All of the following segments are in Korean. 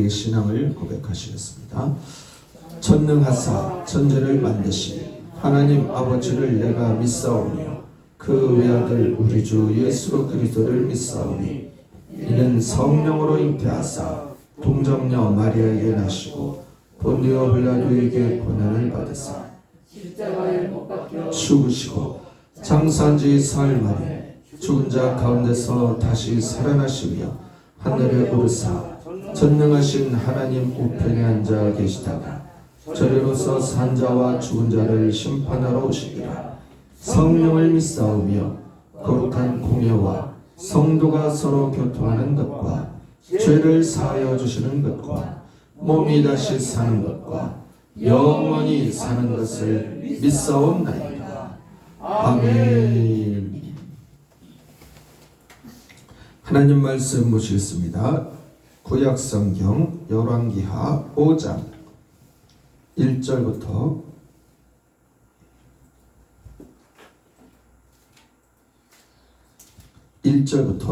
신앙을 고백하시겠습니다. 전능하사 천지를 만드신 하나님 아버지를 내가 믿사오며 그 외아들 우리 주 예수 그리스도를 믿사오니 이는 성령으로 잉태하사 동정녀 마리아에게 나시고 본디오 빌라도에게 고난을 받으사 십자가에 못 박혀 죽으시고 장사한 지 사흘 만에 죽은 자 가운데서 다시 살아나시며 하늘에 오르사 전능하신 하나님 우편에 앉아 계시다가 저리로서 산 자와 죽은 자를 심판하러 오시리라. 성령을 믿사오며 거룩한 공예와 성도가 서로 교통하는 것과 죄를 사하여 주시는 것과 몸이 다시 사는 것과 영원히 사는 것을 믿사옵나이다. 아멘. 하나님 말씀 보시겠습니다. 구약성경 열왕기하 5장 1절부터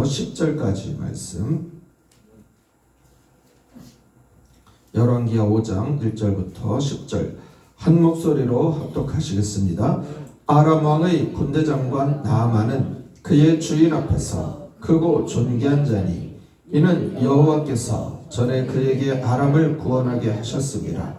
10절까지 말씀. 열왕기하 5장 1절부터 10절 한 목소리로 합독하시겠습니다. 아람 왕의 군대 장관 나아만은 그의 주인 앞에서 크고 존귀한 자니 이는 여호와께서 전에 그에게 아람을 구원하게 하셨습니다.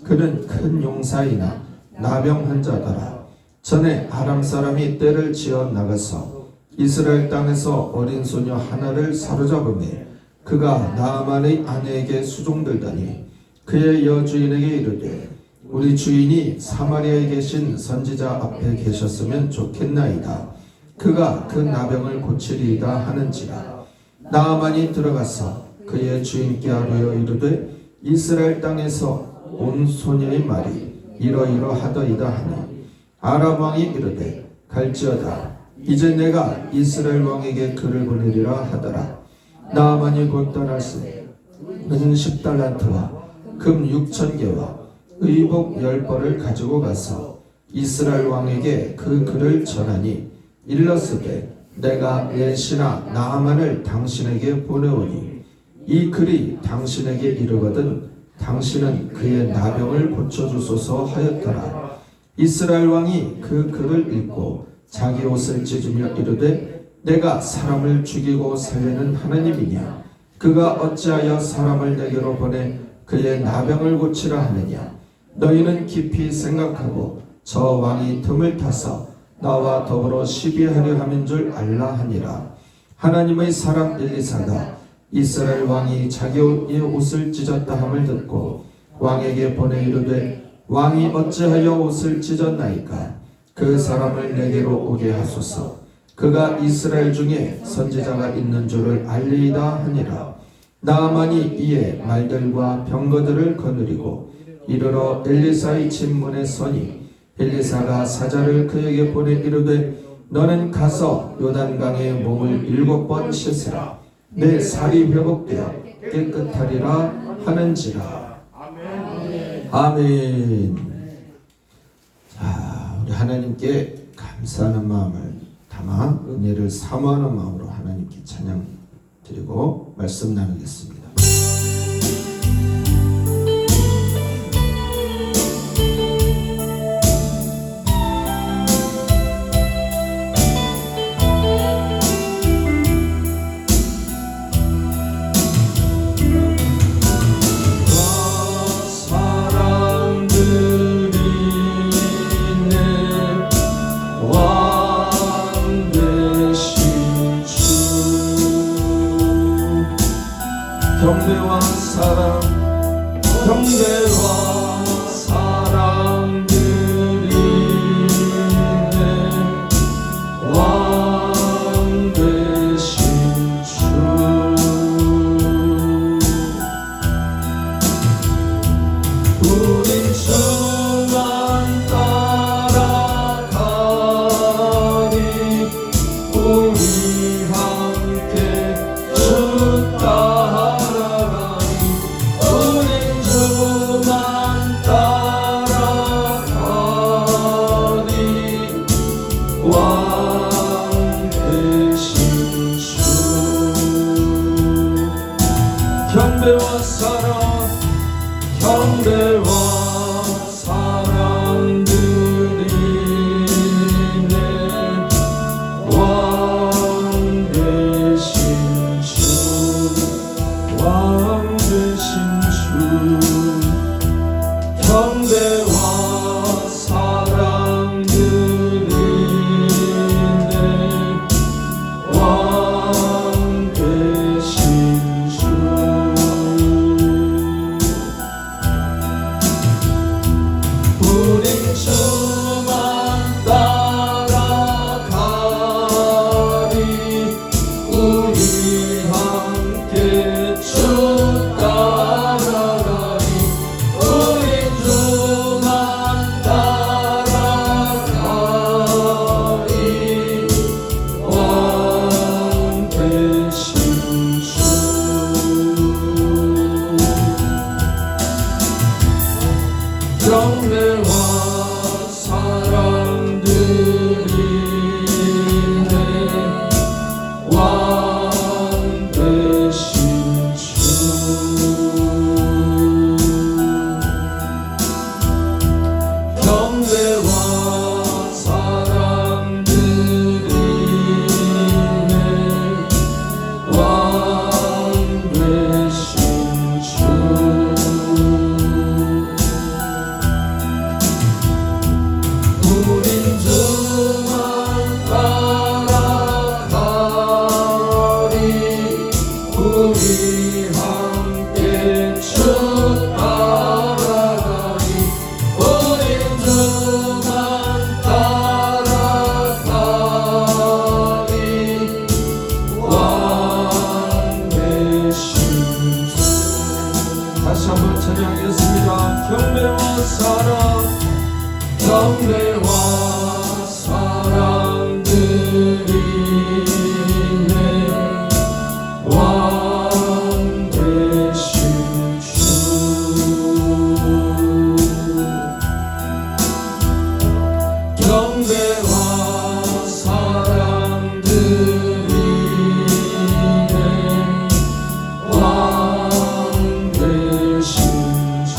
그는 큰 용사이나 나병한 자더라. 전에 아람 사람이 떼를 지어 나가서 이스라엘 땅에서 어린 소녀 하나를 사로잡으매 그가 나아만의 아내에게 수종들더니 그의 여주인에게 이르되 우리 주인이 사마리아에 계신 선지자 앞에 계셨으면 좋겠나이다. 그가 그 나병을 고치리이다 하는지라. 나아만이 들어가서 그의 주인께 아뢰어 이르되 이스라엘 땅에서 온 소녀의 말이 이러이러하더이다 하니 아람 왕이 이르되 갈지어다. 이제 내가 이스라엘 왕에게 글을 보내리라 하더라. 나아만이 곧 떠났으니 은 10달란트와 금 6,000개와 의복 10벌을 가지고 가서 이스라엘 왕에게 그 글을 전하니 일렀으되 내가 내 신하 나아만을 당신에게 보내오니 이 글이 당신에게 이르거든 당신은 그의 나병을 고쳐주소서 하였더라. 이스라엘 왕이 그 글을 읽고 자기 옷을 찢으며 이르되 내가 사람을 죽이고 살리는 하나님이냐? 그가 어찌하여 사람을 내게로 보내 그의 나병을 고치라 하느냐? 너희는 깊이 생각하고 저 왕이 틈을 타서 나와 더불어 시비하려 함인 줄 알라 하니라. 하나님의 사람 엘리사가 이스라엘 왕이 자기의 옷을 찢었다 함을 듣고 왕에게 보내 이르되 왕이 어찌하여 옷을 찢었나이까? 그 사람을 내게로 오게 하소서. 그가 이스라엘 중에 선지자가 있는 줄을 알리이다 하니라. 나아만이 이에 말들과 병거들을 거느리고 이르러 엘리사의 집문에 서니 엘리사가 사자를 그에게 보내 이르되 너는 가서 요단강에 몸을 7번 씻으라. 내 살이 회복되어 깨끗하리라 하는지라. 아멘. 자, 우리 하나님께 감사하는 마음을 담아 은혜를 사모하는 마음으로 하나님께 찬양 드리고 말씀 나누겠습니다. 경배와 사랑 경배와 사랑드리네 왕 되신 주 우린 주만 따라가니 우리 함께 주 따라 우린 주만 형제와 사람들이 내 왕 되신 주, 왕 되신 주, 형제와 사람들이 내 왕 되신 주. 우린 주만 따라가리, 우리 함께 주 따라가리. 우린 주만 따라가리, 왕 되신 주. 경배와 사람들이 내 왕 되신 주. 경배와 사람들이 내 왕 되신 주. 우린 주만 따라가리, 우리 함께 주 따라가리. 우린 주만 따라가리, 왕 되신 주. 다시 한번 찬양하겠습니다. 경배와 사랑, 경배와 사람들이 내 왕 되신 주. 경배와 사람들이 내 왕 되신 주.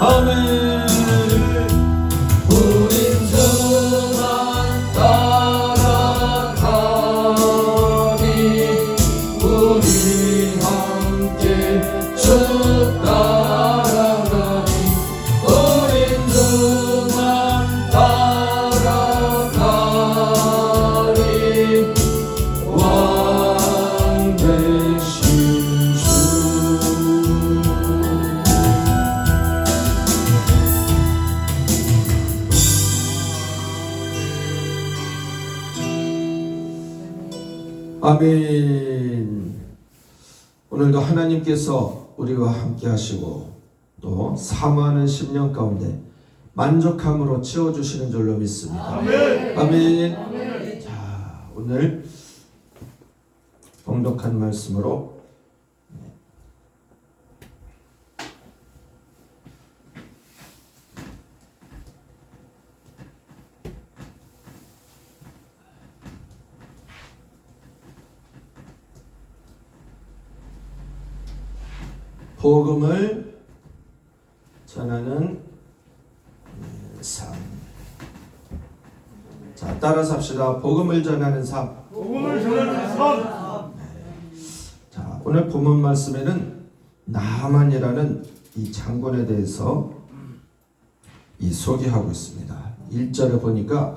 아멘. 우린 주만 따라가리, 우리 함께 주 따라가리. 우린 주만 따라가리, 왕 되신 주. 아멘. 오늘도 하나님께서 우리와 함께 하시고 또 사모하는 심령 가운데 만족함으로 채워주시는 줄로 믿습니다. 아멘. 자, 오늘 봉독한 말씀으로 복음을 전하는 삶. 자, 따라서 합시다. 복음을 전하는 삶. 복음을 전하는 삶. 자, 오늘 본문 말씀에는 나만이라는 이 장군에 대해서 소개하고 있습니다. 1절에 보니까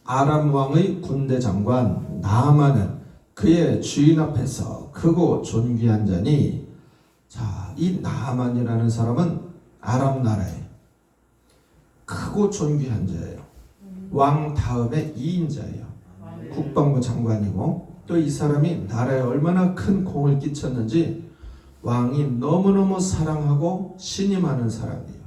아람 왕의 군대 장관 나아만은 그의 주인 앞에서 크고 존귀한 자니. 자, 이 나아만이라는 사람은 아람 나라의 크고 존귀한 자예요. 왕 다음에 2인자예요. 국방부 장관이고 또 이 사람이 나라에 얼마나 큰 공을 끼쳤는지 왕이 너무너무 사랑하고 신임하는 사람이에요.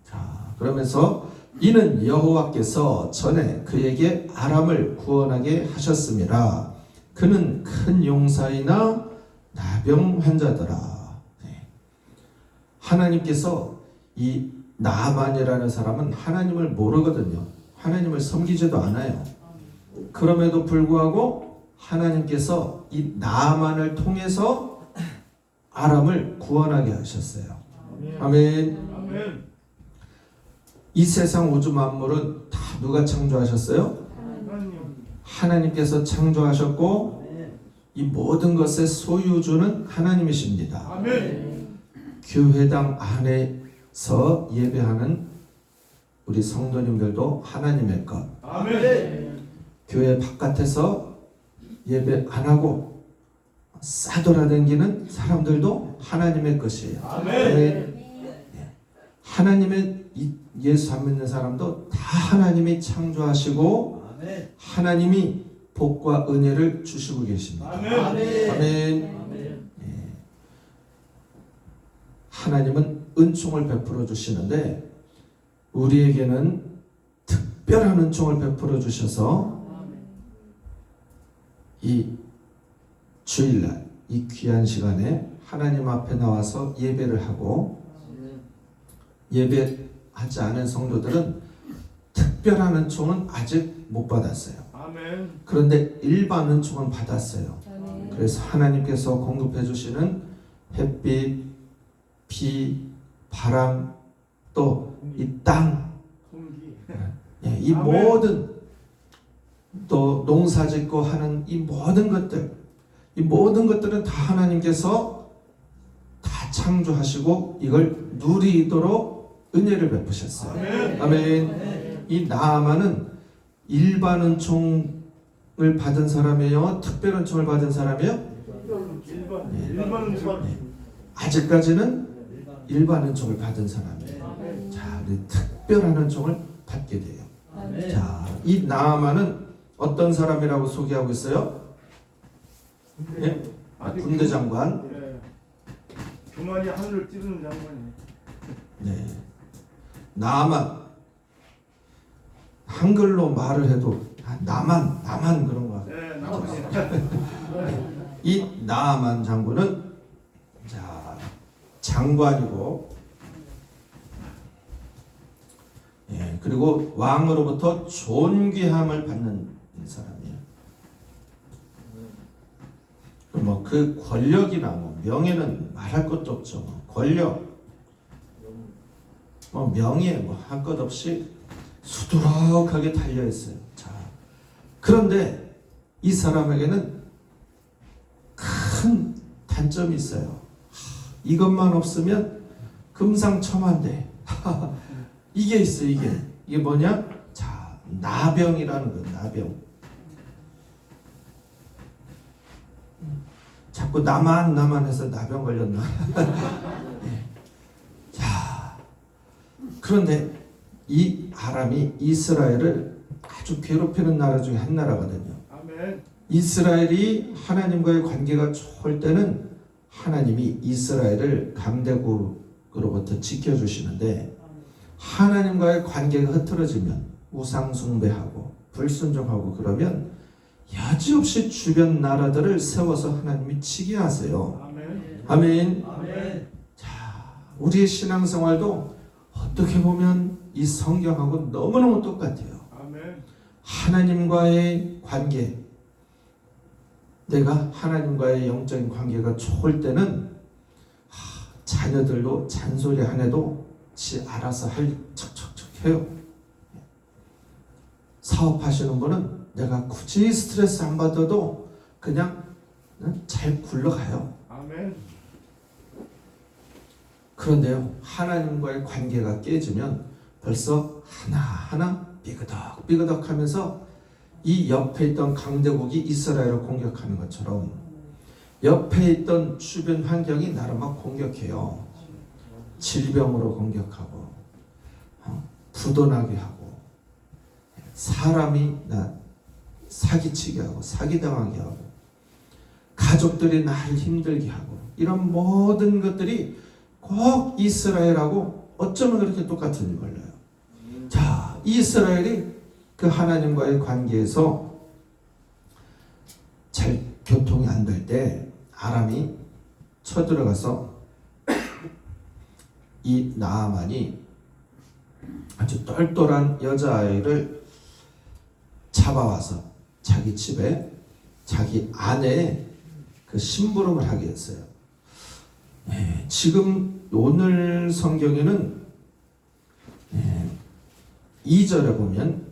자, 그러면서 이는 여호와께서 전에 그에게 아람을 구원하게 하셨음이라. 그는 큰 용사이나 나병 환자더라. 하나님께서 이 나아만이라는 사람은 하나님을 모르거든요. 하나님을 섬기지도 않아요. 그럼에도 불구하고 하나님께서 이 나아만을 통해서 아람을 구원하게 하셨어요. 아멘. 아멘. 아멘. 이 세상 우주 만물은 다 누가 창조하셨어요? 하나님. 하나님께서 창조하셨고 이 모든 것의 소유주는 하나님이십니다. 아멘. 교회당 안에서 예배하는 우리 성도님들도 하나님의 것. 아멘. 교회 바깥에서 예배 안 하고 싸돌아다니는 사람들도 하나님의 것이에요. 아멘. 하나님의 예수 안 믿는 사람도 다 하나님이 창조하시고 하나님이 복과 은혜를 주시고 계십니다. 아멘. 아멘. 하나님은 은총을 베풀어 주시는데 우리에게는 특별한 은총을 베풀어 주셔서 이 주일날 이 귀한 시간에 하나님 앞에 나와서 예배를 하고 예배하지 않은 성도들은 특별한 은총은 아직 못 받았어요. 아멘. 그런데 일반 은총은 받았어요. 그래서 하나님께서 공급해 주시는 햇빛, 비, 바람, 또 이 땅, 공기. 이 아멘. 모든 또 농사짓고 하는 이 모든 것들은 다 하나님께서 다 창조하시고 이걸 누리도록 은혜를 베푸셨어요. 아멘. 아멘. 이 나아만은 일반 은총을 받은 사람이에요? 특별 은총을 받은 사람이에요? 일반은 아직까지는 일반 은총을 받은 사람이에요. 자, 우리 특별한 은총을 받게 돼요. 자, 이 나아만은 어떤 사람이라고 소개하고 있어요? 예? 군대 장관. 예. 교만이 하늘을 찌르는 장관이. 네. 나만 한글로 말을 해도 나만 그런 거. 네, 나머지. 이 나만 장군은 자 장관이고, 그리고 왕으로부터 존귀함을 받는 사람이에요. 뭐 그 권력이나 뭐 명예는 말할 것도 없죠. 권력, 뭐 명예 뭐 할 것 없이 수두룩하게 달려 있어요. 자, 그런데 이 사람에게는 큰 단점이 있어요. 이것만 없으면 금상첨화인데 이게 있어. 이게 뭐냐? 자, 나병이라는 거예요. 나병. 자꾸 나만 해서 나병 걸렸나? 자, 그런데 이 아람이 이스라엘을 아주 괴롭히는 나라 중에 한 나라거든요. 아멘. 이스라엘이 하나님과의 관계가 좋을 때는 하나님이 이스라엘을 강대국으로부터 지켜주시는데, 하나님과의 관계가 흐트러지면 우상 숭배하고 불순종하고 그러면 여지없이 주변 나라들을 세워서 하나님이 치게 하세요. 아멘. 아멘. 아멘. 자, 우리의 신앙생활도 어떻게 보면 이 성경하고 너무너무 똑같아요. 아멘. 하나님과의 관계, 내가 하나님과의 영적인 관계가 좋을 때는 자녀들도 잔소리 안 해도 지 알아서 할 척척척 해요. 사업하시는 분은 내가 굳이 스트레스 안 받아도 그냥 잘 굴러가요. 아멘. 그런데요, 하나님과의 관계가 깨지면 벌써 하나하나 삐그덕 하면서 이 옆에 있던 강대국이 이스라엘을 공격하는 것처럼 옆에 있던 주변 환경이 나를 막 공격해요. 질병으로 공격하고 부도나게 하고 사람이 나 사기치게 하고 사기당하게 하고 가족들이 나를 힘들게 하고 이런 모든 것들이 꼭 이스라엘하고 어쩌면 그렇게 똑같은 걸로요. 자, 이스라엘이 그 하나님과의 관계에서 잘 교통이 안 될 때 아람이 쳐들어가서 이 나아만이 아주 똘똘한 여자아이를 잡아와서 자기 집에 자기 아내의 그 심부름을 하게 했어요. 지금 오늘 성경에는 2절에 보면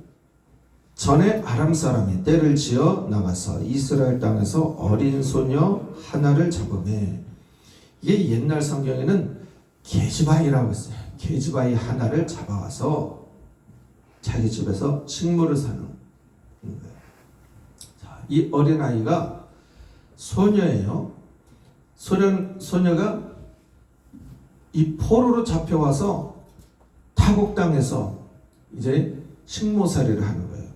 전에 아람 사람이 떼를 지어 나가서 이스라엘 땅에서 어린 소녀 하나를 잡으매, 이게 옛날 성경에는 계집아이라고 했어요. 계집아이 하나를 잡아와서 자기 집에서 식물을 사는 거예요. 자, 이 어린아이가 소녀예요. 소녀가 이 포로로 잡혀와서 타국 땅에서 이제 식모살이를 하는 거예요.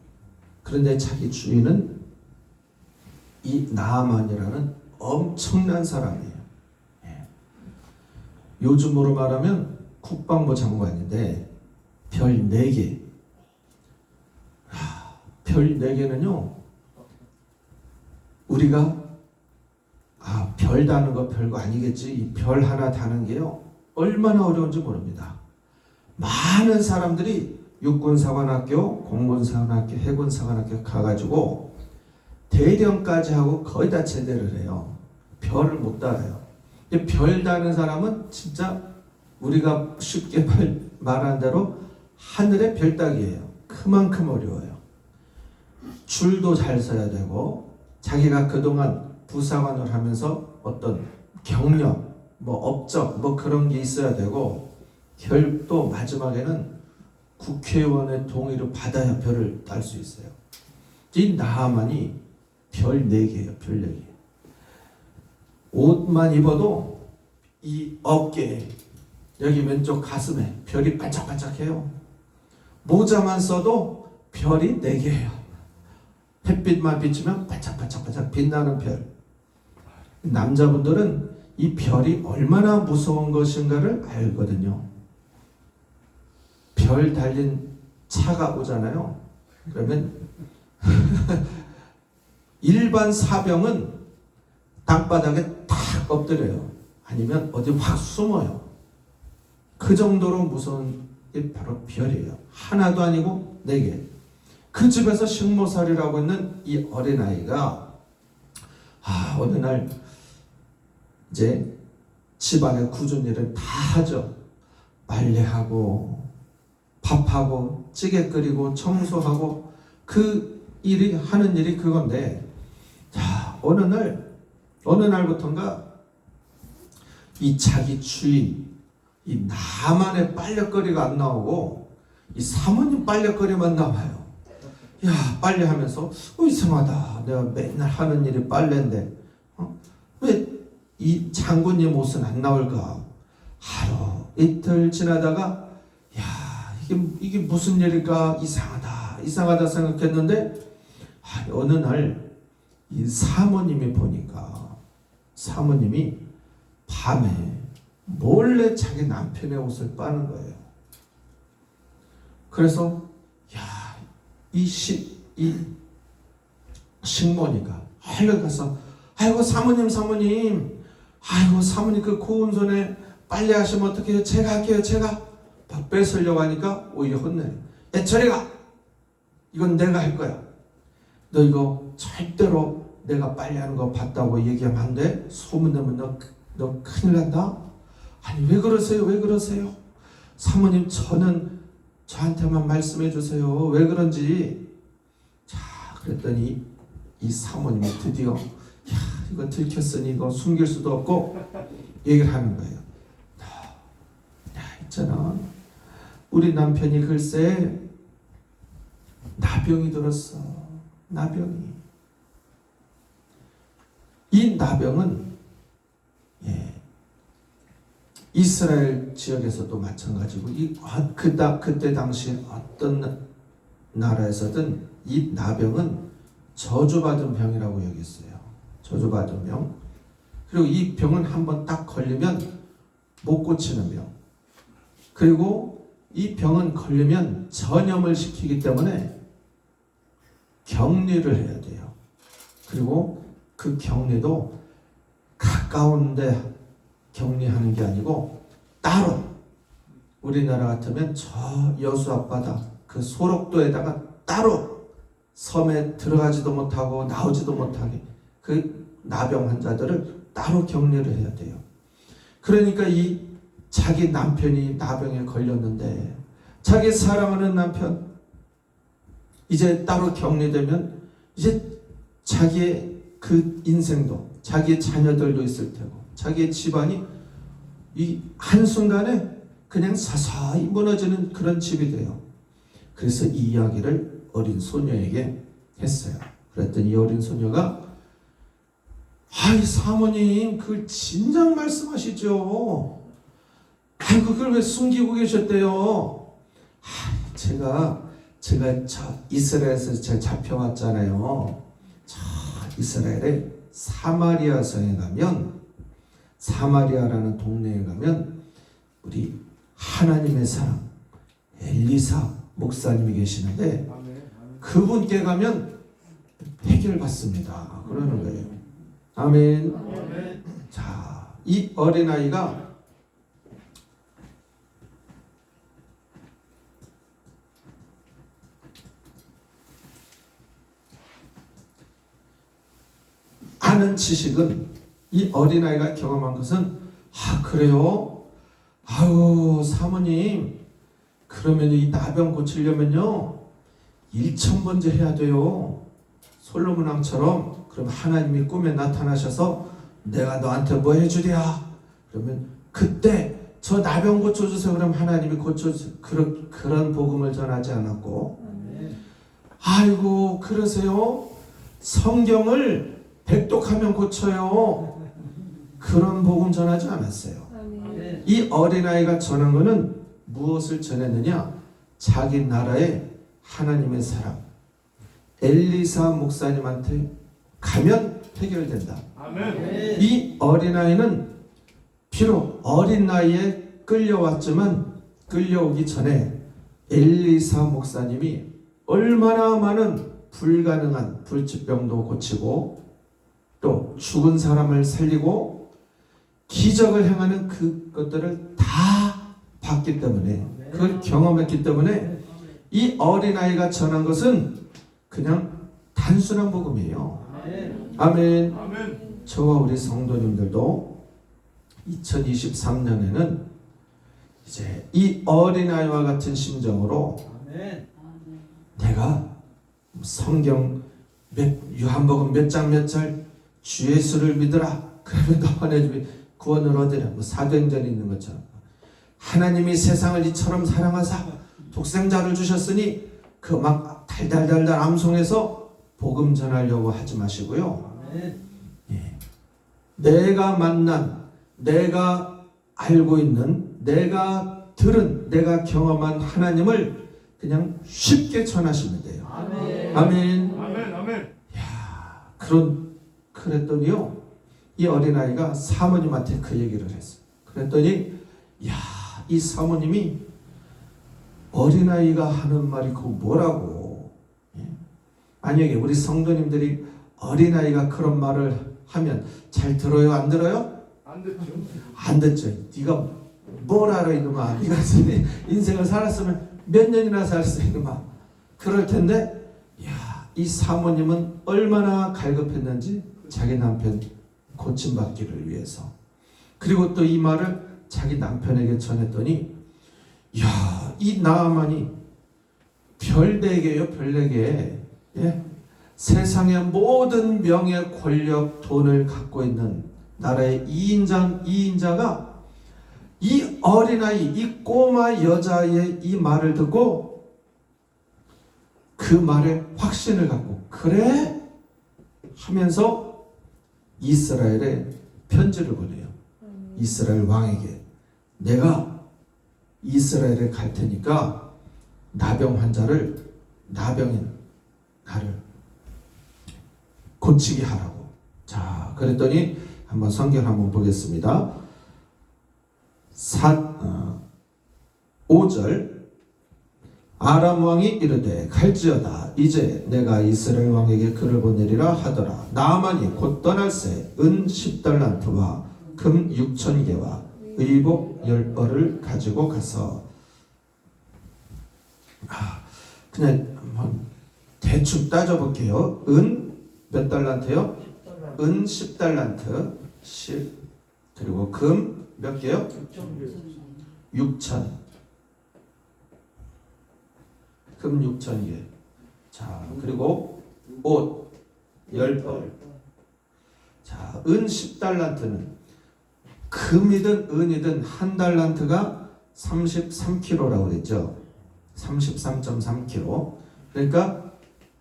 그런데 자기 주인은 이 나아만이라는 엄청난 사람이에요. 요즘으로 말하면 국방부 장관인데 별 4개. 별 4개는요, 우리가 별 다는 거 별거 아니겠지, 이 별 하나 다는 게요 얼마나 어려운지 모릅니다. 많은 사람들이 육군사관학교, 공군사관학교, 해군사관학교 가가지고 대령까지 하고 거의 다 제대를 해요. 별을 못 달아요. 별 다는 사람은 진짜 우리가 쉽게 말하는 대로 하늘의 별 따기예요. 그만큼 어려워요. 줄도 잘 서야 되고, 자기가 그동안 부사관을 하면서 어떤 경력, 업적, 그런 게 있어야 되고, 또 마지막에는 국회의원의 동의를 받아야 별을 딸 수 있어요. 이 나하만이 별 4개예요. 별 4개. 옷만 입어도 이 어깨에, 여기 왼쪽 가슴에 별이 반짝반짝해요. 모자만 써도 별이 4개예요. 햇빛만 비치면 반짝반짝 빛나는 별. 남자분들은 이 별이 얼마나 무서운 것인가를 알거든요. 별 달린 차가 오잖아요. 그러면 일반 사병은 땅바닥에 탁 엎드려요. 아니면 어디 확 숨어요. 그 정도로 무서운 게 바로 별이에요. 하나도 아니고 4개. 그 집에서 식모살이라고 있는 이 어린아이가 어느 날 이제 집안의 굳은 일을 다 하죠. 빨래하고 밥하고 찌개 끓이고 청소하고 하는 일이 그건데, 자, 어느 날부턴가 이 자기 주인 이 나만의 빨래거리가 안 나오고 이 사모님 빨래거리만 나와요. 야, 빨래하면서 이상하다. 내가 맨날 하는 일이 빨래인데 왜 이 장군님 옷은 안 나올까? 하루 이틀 지나다가 이게 무슨 일일까? 이상하다 생각했는데, 어느 날 이 사모님이 보니까 사모님이 밤에 몰래 자기 남편의 옷을 빠는 거예요. 그래서 이 식모니가 얼른 가서 아이고 사모님 그 고운 손에 빨래하시면 어떡해요? 제가 할게요. 막 뺏으려고 하니까 오히려 혼내요. 야, 저리 가! 이건 내가 할 거야. 너 이거 절대로 내가 빨래하는 거 봤다고 얘기하면 안 돼. 소문내면 너 큰일 난다. 아니 왜 그러세요? 사모님, 저한테만 말씀해 주세요. 왜 그런지. 자, 그랬더니 이 사모님이 드디어 이거 들켰으니 이거 숨길 수도 없고 얘기를 하는 거예요. 있잖아, 우리 남편이 글쎄 나병이 들었어. 이 나병은 이스라엘 지역에서도 마찬가지고 그때 당시 어떤 나라에서든 이 나병은 저주받은 병이라고 여겼어요. 저주받은 병. 그리고 이 병은 한번 딱 걸리면 못 고치는 병. 그리고 이 병은 걸리면 전염을 시키기 때문에 격리를 해야 돼요. 그리고 그 격리도 가까운 데 격리하는 게 아니고 따로, 우리나라 같으면 저 여수 앞바다 그 소록도에다가 따로 섬에 들어가지도 못하고 나오지도 못하게 그 나병 환자들을 따로 격리를 해야 돼요. 그러니까 이 자기 남편이 나병에 걸렸는데 자기 사랑하는 남편 이제 따로 격리되면 이제 자기의 그 인생도 자기의 자녀들도 있을 테고 자기의 집안이 이 한순간에 그냥 서서히 무너지는 그런 집이 돼요. 그래서 이 이야기를 어린 소녀에게 했어요. 그랬더니 이 어린 소녀가 아이 사모님 그걸 진작 말씀하시죠. 아이고 그걸 왜 숨기고 계셨대요. 제가 저 이스라엘에서 제가 잡혀왔잖아요. 저 이스라엘의 사마리아 성에 가면 사마리아라는 동네에 가면 우리 하나님의 사랑 엘리사 목사님이 계시는데 그분께 가면 해결받습니다. 그러는 거예요. 아멘. 자, 이 어린아이가 아는 지식은 이 어린아이가 경험한 것은 그래요? 아유 사모님 그러면 이 나병 고치려면요 1000번째 해야 돼요. 솔로몬 왕처럼 그럼 하나님이 꿈에 나타나셔서 내가 너한테 뭐 해주랴 그러면 그때 저 나병 고쳐주세요. 그럼 하나님이 고쳐주세요. 그런 복음을 전하지 않았고 아이고 그러세요? 성경을 백독하면 고쳐요. 그런 복음 전하지 않았어요. 이 어린아이가 전한 것은 무엇을 전했느냐? 자기 나라의 하나님의 사랑 엘리사 목사님한테 가면 해결된다. 아멘. 이 어린아이는 비록 어린 나이에 끌려왔지만 끌려오기 전에 엘리사 목사님이 얼마나 많은 불가능한 불치병도 고치고 또 죽은 사람을 살리고 기적을 행하는 그것들을 다 봤기 때문에 그걸 경험했기 때문에 이 어린아이가 전한 것은 그냥 단순한 복음이에요. 아멘. 아멘. 저와 우리 성도님들도 2023년에는 이제 이 어린아이와 같은 심정으로 내가 성경 요한복음 몇 장 몇 절 주 예수를 믿으라 그러면 너네 집이 구원을 얻으라 사도행전에 있는 것처럼 하나님이 세상을 이처럼 사랑하사 독생자를 주셨으니 그 막 달달달달 암송해서 복음 전하려고 하지 마시고요. 내가 만난 내가 알고 있는 내가 들은 내가 경험한 하나님을 그냥 쉽게 전하시면 돼요. 아멘. 아멘. 아멘. 그랬더니요 이 어린아이가 사모님한테 그 얘기를 했어요. 그랬더니 이 사모님이 어린아이가 하는 말이 그거 뭐라고 만약에 우리 성도님들이 어린아이가 그런 말을 하면 잘 들어요 안 들어요? 안 됐죠. 안 듣죠. 네가 뭘 알아 이놈아. 네가 인생을 살았으면 몇 년이나 살았어 이놈아. 그럴 텐데 이 사모님은 얼마나 갈급했는지 자기 남편 고침받기를 위해서 그리고 또 이 말을 자기 남편에게 전했더니 이 나아만이 별 4개요 별 4개 세상의 모든 명예 권력 돈을 갖고 있는 나라의 2인자가 이 어린아이 이 꼬마 여자의 이 말을 듣고 그 말에 확신을 갖고 그래? 하면서 이스라엘에 편지를 보내요. 이스라엘 왕에게 내가 이스라엘에 갈 테니까 나병 환자를 나병인 나를 고치게 하라고. 자, 그랬더니 한번 성경 한번 보겠습니다. 5절 아람 왕이 이르되 갈지어다 이제 내가 이스라엘 왕에게 글을 보내리라 하더라. 나아만이 곧 떠날새 은 10달란트와 금 6,000개와 의복 10벌을 가지고 가서 그냥 한번 대충 따져볼게요. 은 몇 달란트요? 은 10달란트 10 그리고 금 몇 개요? 6천. 금 6천 개. 자, 그리고 옷 10벌. 자, 은 10달란트는 금이든 은이든 한 달란트가 33kg라고 그랬죠. 33.3kg. 그러니까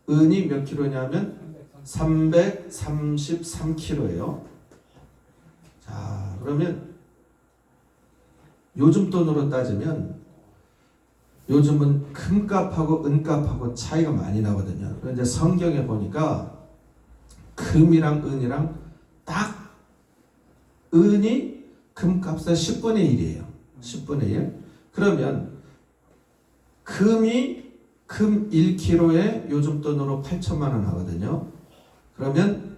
은이 몇 킬로냐면 333kg예요. 자, 그러면 요즘 돈으로 따지면 요즘은 금값하고 은값하고 차이가 많이 나거든요. 그런데 성경에 보니까 금이랑 은이랑 딱 은이 금값의 10분의 1이에요. 10분의 1. 그러면 금이 금 1kg에 요즘 돈으로 8천만 원 하거든요. 그러면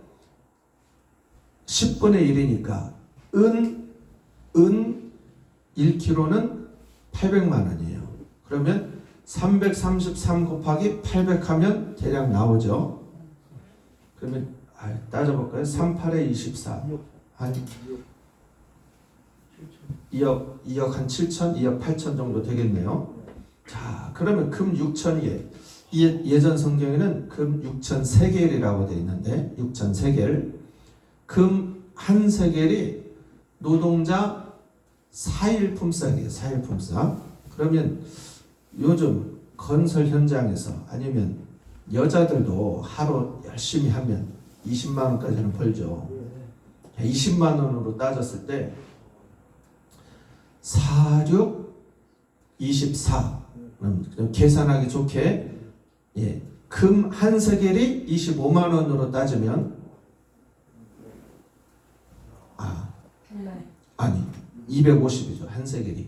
10분의 1이니까 은 1kg는 800만 원이에요. 그러면 333 곱하기 800 하면 대략 나오죠. 그러면 따져볼까요? 38에 24. 한 2억 한 7천, 2억 8천 정도 되겠네요. 자, 그러면 금 6천 개. 예전 성경에는 금 6천 세겔이라고 되어 있는데 6천 세겔. 금 한 세겔이 노동자 4일 품삯이에요. 4일 품삯. 그러면 요즘 건설 현장에서 아니면 여자들도 하루 열심히 하면 20만 원까지는 벌죠. 20만 원으로 따졌을 때 4, 6, 24. 계산하기 좋게 금 한 세겔이 25만 원으로 따지면 아니 250이죠. 한 세겔이.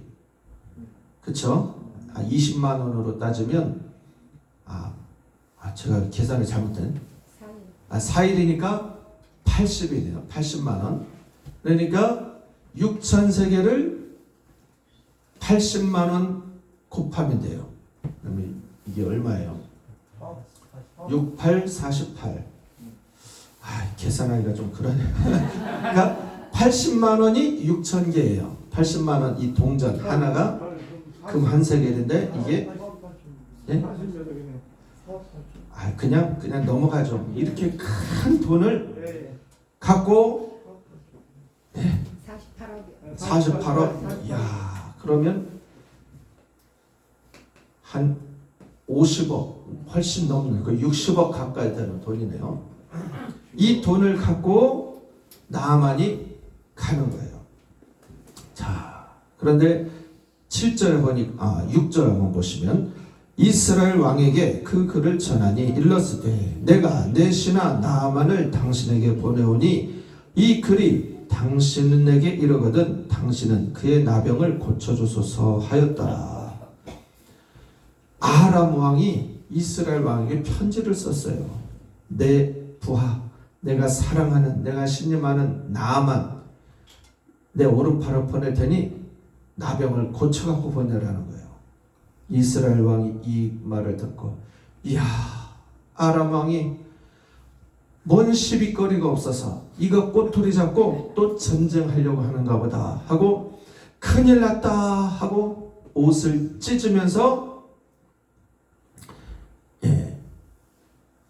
그쵸? 20만 원으로 따지면 제가 계산을 잘못된 4일이니까 80이네요. 80만 원. 그러니까 6천 세겔을 80만 원 곱하면 돼요. 그러면 이게 얼마예요? 6, 8, 48. 계산하기가 좀 그러네. 그러니까 80만 원이 6천 개예요. 80만 원 이 동전 하나가 금 한 세겔인데 이게 그냥 넘어가죠. 이렇게 큰 돈을 갖고 48억. 이야, 그러면 한 50억 훨씬 넘는 그 60억 가까이 되는 돈이네요. 이 돈을 갖고 나아만이 가는 거예요. 자, 그런데 7절에 보니 6절 한번 보시면 이스라엘 왕에게 그 글을 전하니 일렀으되 내가 내 신하 나아만을 당신에게 보내오니 이 글이 당신에게 이르거든 당신은 그의 나병을 고쳐주소서 하였더라. 아람 왕이 이스라엘 왕에게 편지를 썼어요. 내 부하, 내가 사랑하는, 내가 신임하는 나아만 내 오른팔을 보낼 테니 나병을 고쳐갖고 보내라는 거예요. 이스라엘 왕이 이 말을 듣고 이야, 아람 왕이 뭔 시비거리가 없어서 이거 꼬투리 잡고 또 전쟁하려고 하는가 보다 하고 큰일 났다 하고 옷을 찢으면서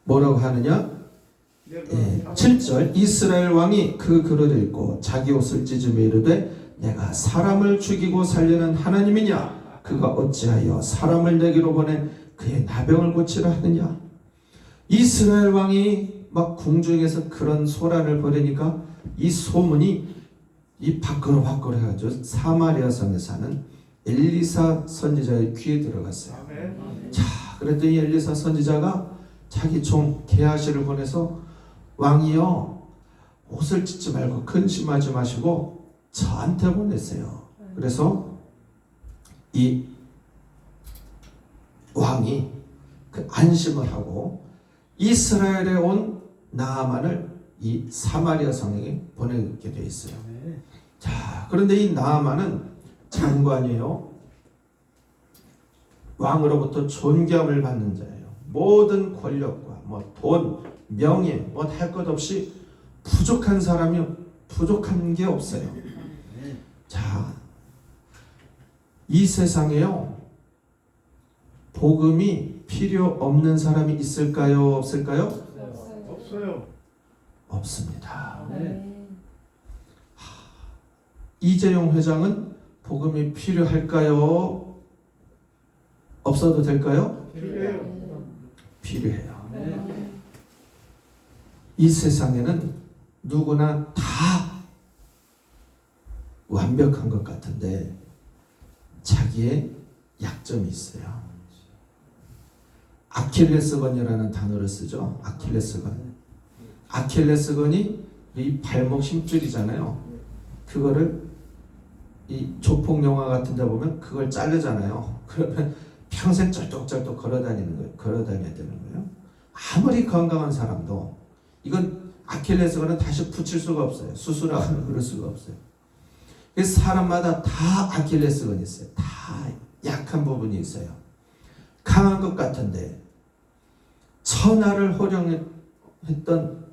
뭐라고 하느냐? 7절 이스라엘 왕이 그 글을 읽고 자기 옷을 찢으며 이르되 내가 사람을 죽이고 살리는 하나님이냐? 그가 어찌하여 사람을 내게로 보낸 그의 나병을 고치라 하느냐? 이스라엘 왕이 막 궁중에서 그런 소란을 벌이니까 이 소문이 이 밖으로 해가지고 사마리아 성에 사는 엘리사 선지자의 귀에 들어갔어요. 자, 그랬더니 엘리사 선지자가 자기 종 게하시를 보내서 왕이요, 옷을 찢지 말고 근심하지 마시고 저한테 보냈어요. 그래서 이 왕이 그 안심을 하고 이스라엘에 온 나아만을 이 사마리아 성에게 보내게 되어 있어요. 자, 그런데 이 나아만은 장관이에요. 왕으로부터 존경을 받는 자예요. 모든 권력과 돈, 명예 할 것 없이 부족한 사람이 부족한 게 없어요. 자, 이 세상에요, 복음이 필요 없는 사람이 있을까요? 없을까요? 없어요. 없습니다. 아멘. 이재용 회장은 복음이 필요할까요? 없어도 될까요? 필요해요. 필요해요. 이 세상에는 누구나 다 완벽한 것 같은데 자기의 약점이 있어요. 아킬레스건이라는 단어를 쓰죠. 아킬레스건. 아킬레스건이 이 발목 힘줄이잖아요. 그거를 이 조폭 영화 같은 데 보면 그걸 자르잖아요. 그러면 평생 쩔뚝쩔뚝 걸어다니는 거예요. 걸어다녀야 되는 거예요. 아무리 건강한 사람도 이건 아킬레스건은 다시 붙일 수가 없어요. 수술하거나 그럴 수가 없어요. 그래서 사람마다 다 아킬레스건이 있어요. 다 약한 부분이 있어요. 강한 것 같은데 천하를 호령했던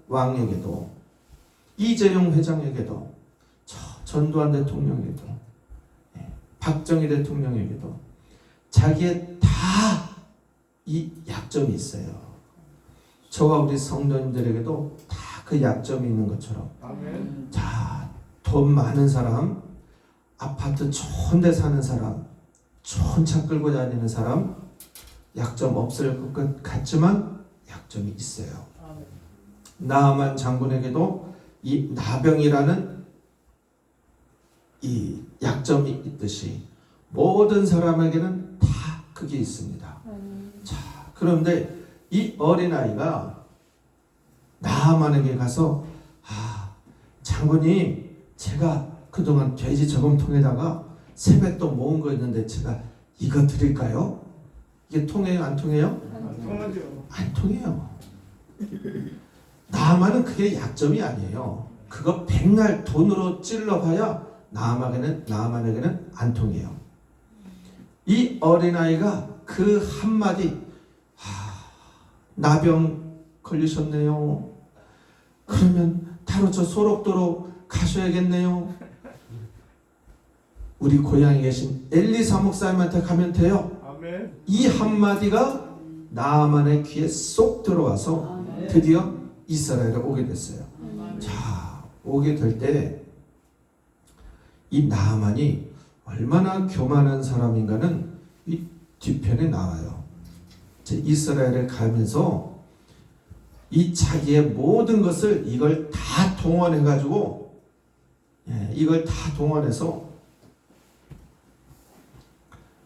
왕에게도, 이재용 회장에게도, 전두환 대통령에게도, 박정희 대통령에게도 자기의 다 이 약점이 있어요. 저와 우리 성도님들에게도 다 그 약점이 있는 것처럼, 아멘. 자, 돈 많은 사람, 아파트 좋은 데 사는 사람, 좋은 차 끌고 다니는 사람, 약점 없을 것 같지만 약점이 있어요. 나아만 장군에게도 이 나병이라는 이 약점이 있듯이 모든 사람에게는 다 그게 있습니다. 자, 그런데 이 어린아이가 나아만에게 가서, 장군님, 제가 그동안 돼지 저금통에다가 세뱃돈 모은 거 있는데 제가 이거 드릴까요? 이게 통해요? 안 통해요? 안 통하죠. 안 통해요. 나아만은 그게 약점이 아니에요. 그거 백날 돈으로 찔러봐야 나아만에게는 안 통해요. 이 어린아이가 그 한마디, 나병 걸리셨네요. 그러면 바로 저 소록도로 가셔야겠네요. 우리 고향에 계신 엘리사 목사님한테 가면 돼요. 아멘. 이 한마디가 나아만의 귀에 쏙 들어와서 드디어 이스라엘에 오게 됐어요. 자, 오게 될 때 이 나아만이 얼마나 교만한 사람인가는 이 뒤편에 나와요. 이스라엘에 가면서 이 자기의 모든 것을 이걸 다 동원해가지고, 이걸 다 동원해서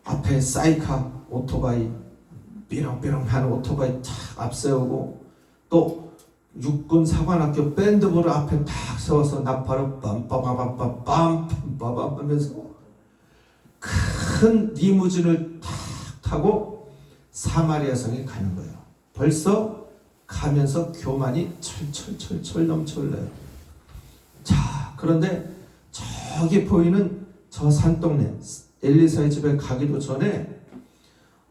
앞에 사이카 오토바이, 삐렁삐렁한 오토바이 탁 앞세우고, 또 육군 사관학교 밴드부를 앞에 탁 세워서 나팔을 빰빠바바빰 빰빰빠밤 하면서 큰 리무진을 탁 타고 사마리아 성에 가는 거예요. 벌써 가면서 교만이 철철철철 넘쳐흘러요. 자, 그런데 저기 보이는 저 산동네 엘리사의 집에 가기도 전에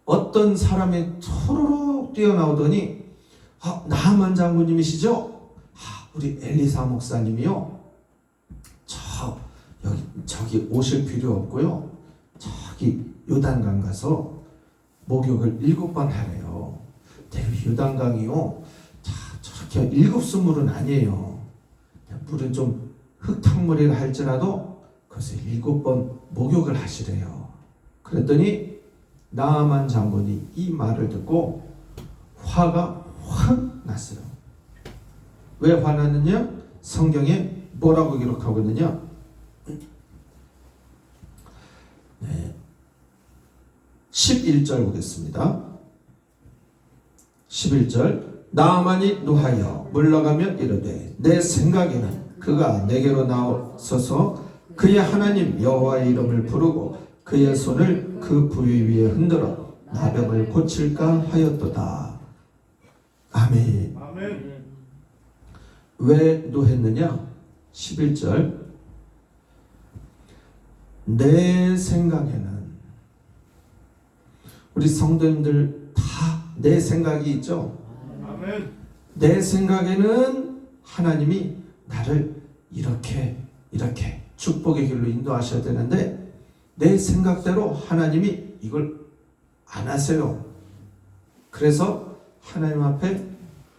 어떤 사람이 토로록 뛰어나오더니, 나아만 장군님이시죠? 우리 엘리사 목사님이요. 저기 오실 필요 없고요. 저기 요단강 가서 목욕을 7번 하래요. 요단강이요, 저렇게 7수물은 아니에요. 물은 좀 흙탕물이라 할지라도 그래서 7번 목욕을 하시래요. 그랬더니 나아만 장군이 이 말을 듣고 화가 확 났어요. 왜 화났느냐? 성경에 뭐라고 기록하고 있느냐? 11절 보겠습니다. 11절, 나아만이 노하여 물러가며 이르되 내 생각에는 그가 내게로 나서서 그의 하나님 여호와의 이름을 부르고 그의 손을 그 부위 위에 흔들어 나병을 고칠까 하였도다. 아멘. 아멘. 왜 노했느냐? 11절, 내 생각에는, 우리 성도님들 다 내 생각이 있죠? 아멘. 내 생각에는 하나님이 나를 이렇게 축복의 길로 인도하셔야 되는데 내 생각대로 하나님이 이걸 안 하세요. 그래서 하나님 앞에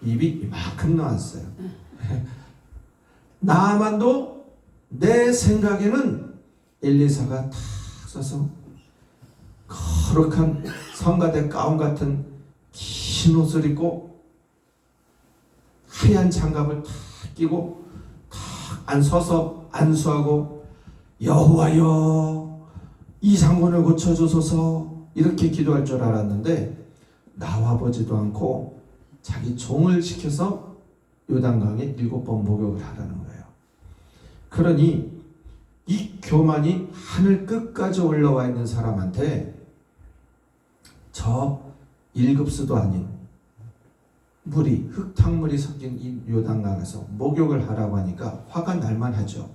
입이 이만큼 나왔어요. 나만도 내 생각에는 엘리사가 탁 서서 거룩한 성가대 가운 같은 긴 옷을 입고 하얀 장갑을 탁 끼고 탁 서서 안수하고 여호와여 이 장군을 고쳐주소서 이렇게 기도할 줄 알았는데 나와보지도 않고 자기 종을 시켜서 요단강에 7번 목욕을 하라는 거예요. 그러니 이 교만이 하늘 끝까지 올라와 있는 사람한테 저 1급수도 아닌 물이 흙탕물이 섞인 이 요단강에서 목욕을 하라고 하니까 화가 날만 하죠.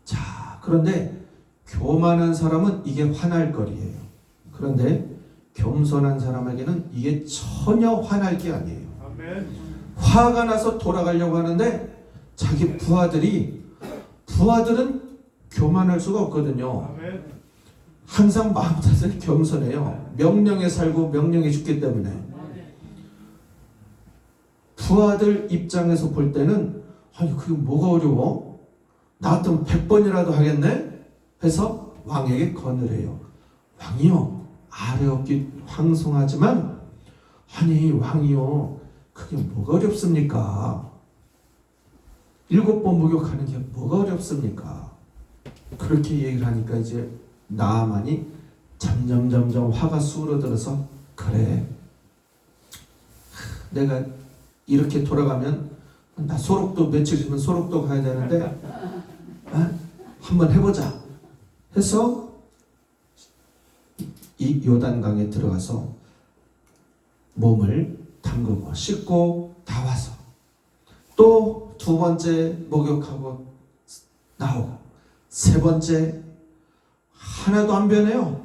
자, 그런데 교만한 사람은 이게 화날 거리예요. 그런데 겸손한 사람에게는 이게 전혀 화날 게 아니에요. 아멘. 화가 나서 돌아가려고 하는데 자기 부하들은 교만할 수가 없거든요. 아멘. 항상 마음 탓을 겸손해요. 명령에 살고 명령에 죽기 때문에. 부하들 입장에서 볼 때는 아니 그게 뭐가 어려워? 나 같으면 100번이라도 하겠네? 해서 왕에게 건을 해요. 왕이요 아래 없기 황송하지만 아니 왕이요 그게 뭐가 어렵습니까? 7번 목욕하는 게 뭐가 어렵습니까? 그렇게 얘기를 하니까 이제 나아만이 점점 화가 수그러들어서 그래 내가 이렇게 돌아가면 나 소록도 며칠 있으면 소록도 가야 되는데 한번 해보자 해서 이 요단강에 들어가서 몸을 담그고 씻고 나와서 또 2번째 목욕하고 나오고 3번째 하나도 안 변해요.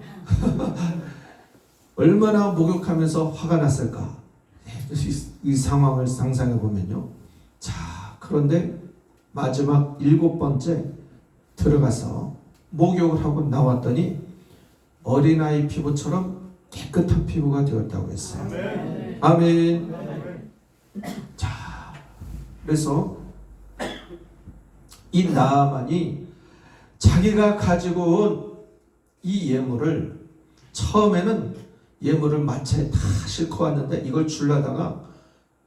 얼마나 목욕하면서 화가 났을까. 이 상황을 상상해 보면요. 자, 그런데 마지막 7번째 들어가서 목욕을 하고 나왔더니 어린아이 피부처럼 깨끗한 피부가 되었다고 했어요. 아멘. 아멘. 아멘. 자, 그래서 이 나아만이 자기가 가지고 온 이 예물을 처음에는 예물을 마차에 다 싣고 왔는데 이걸 주려다가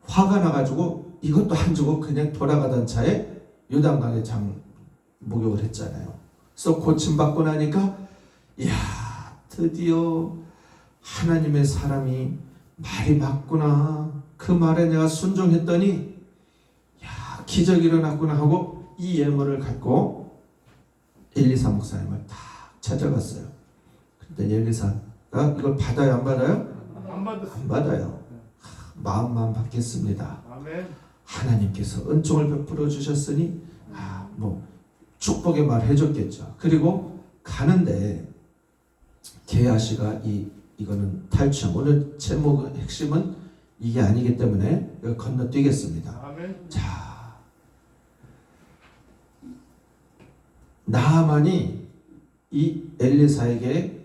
화가 나가지고 이것도 안 주고 그냥 돌아가던 차에 요단강에 목욕을 했잖아요. 그래서 고침받고 나니까 이야 드디어 하나님의 사람이 말이 맞구나. 그 말에 내가 순종했더니 야 기적이 일어났구나 하고 이 예물을 갖고 엘리사 목사님을 딱 찾아갔어요. 근데 엘리사가 이걸 받아요 안 받아요? 안 받았습니다. 안 받아요. 마음만 받겠습니다. 아멘. 하나님께서 은총을 베풀어 주셨으니 뭐 축복의 말 해줬겠죠. 그리고 가는데 게하시가 이거는 탈취함. 오늘 제목 핵심은 이게 아니기 때문에 이거 건너뛰겠습니다. 아멘. 자, 나하만이 이 엘리사에게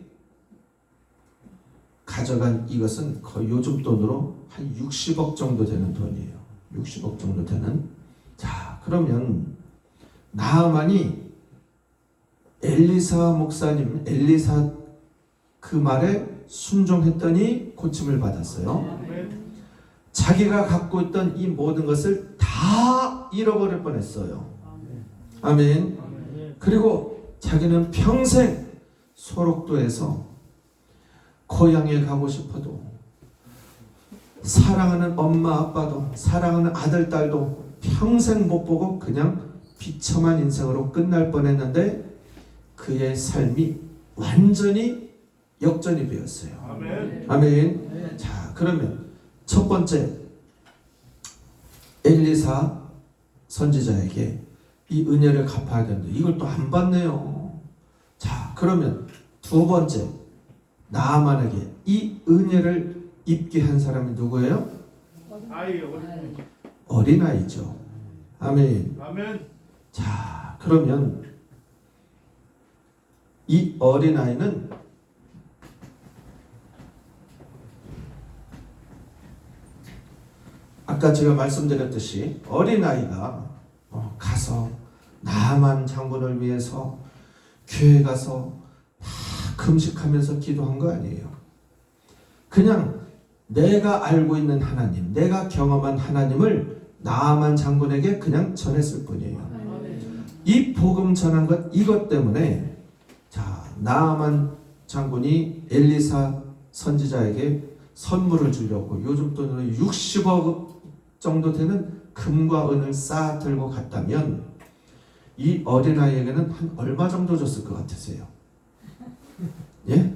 가져간 이것은 거의 요즘 돈으로 한 60억 정도 되는 돈이에요. 60억 정도 되는. 자, 그러면 나하만이 엘리사 목사님, 엘리사 그 말에 순종했더니 고침을 받았어요. 아멘. 자기가 갖고 있던 이 모든 것을 다 잃어버릴 뻔했어요. 아멘. 아멘. 그리고 자기는 평생 소록도에서 고향에 가고 싶어도 사랑하는 엄마 아빠도 사랑하는 아들 딸도 평생 못 보고 그냥 비참한 인생으로 끝날 뻔했는데 그의 삶이 완전히 역전이 되었어요. 아멘. 아멘. 자, 그러면 첫 번째 엘리사 선지자에게 이 은혜를 갚아야 되는데 이걸 또 안 받네요. 자, 그러면 두 번째 나아만에게 이 은혜를 입게 한 사람이 누구예요? 아이 어린. 어린아이죠. 아멘. 아멘. 자, 그러면 이 어린아이는 아까 제가 말씀드렸듯이 어린아이가 가서 나만 장군을 위해서 교회 가서 다 금식하면서 기도한 거 아니에요. 그냥 내가 알고 있는 하나님, 내가 경험한 하나님을 나만 장군에게 그냥 전했을 뿐이에요. 이 복음 전한 것 이것 때문에 자 나만 장군이 엘리사 선지자에게 선물을 주려고 요즘 돈으로 60억 정도 되는 금과 은을 쌓아 들고 갔다면 이 어린아이에게는 한 얼마 정도 줬을 것 같으세요? 예?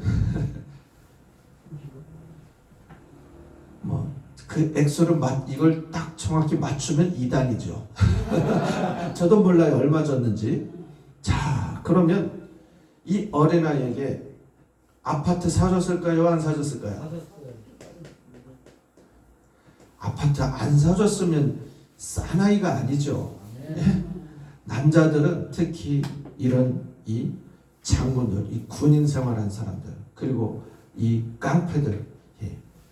뭐 그 액수를 이걸 딱 정확히 맞추면 2단이죠. 저도 몰라요 얼마 줬는지. 자 그러면 이 어린아이에게 아파트 사줬을까요? 안 사줬을까요? 아파트 안 사줬으면 사나이가 아니죠. 예? 남자들은 특히 이런 이 장군들, 이 군인 생활한 사람들, 그리고 이 깡패들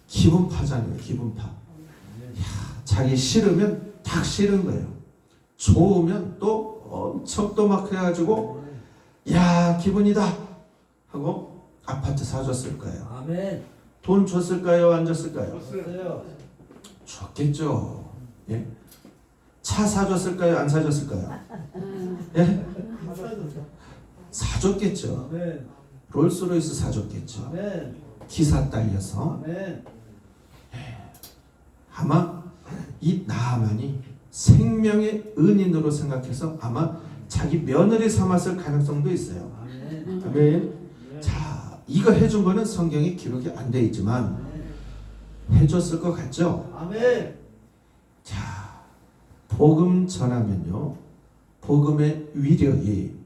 기분 파잖아요. 기분 파. 자기 싫으면 딱 싫은 거예요. 좋으면 또 엄청 또 막 해가지고 야 기분이다 하고 아파트 사줬을 거예요. 아멘. 돈 줬을까요? 안 줬을까요? 줬어요. 줬겠죠. 예? 차 사줬을까요? 안 사줬을까요? 예? 사줬겠죠. 아멘. 롤스로이스 사줬겠죠. 아멘. 기사 딸려서. 아멘. 아마 이 나아만이 생명의 은인으로 생각해서 아마 자기 며느리 삼았을 가능성도 있어요. 아멘. 아멘. 자, 이거 해준 거는 성경에 기록이 안 돼 있지만 해줬을 것 같죠? 아멘. 자, 복음 전하면요, 복음의 위력이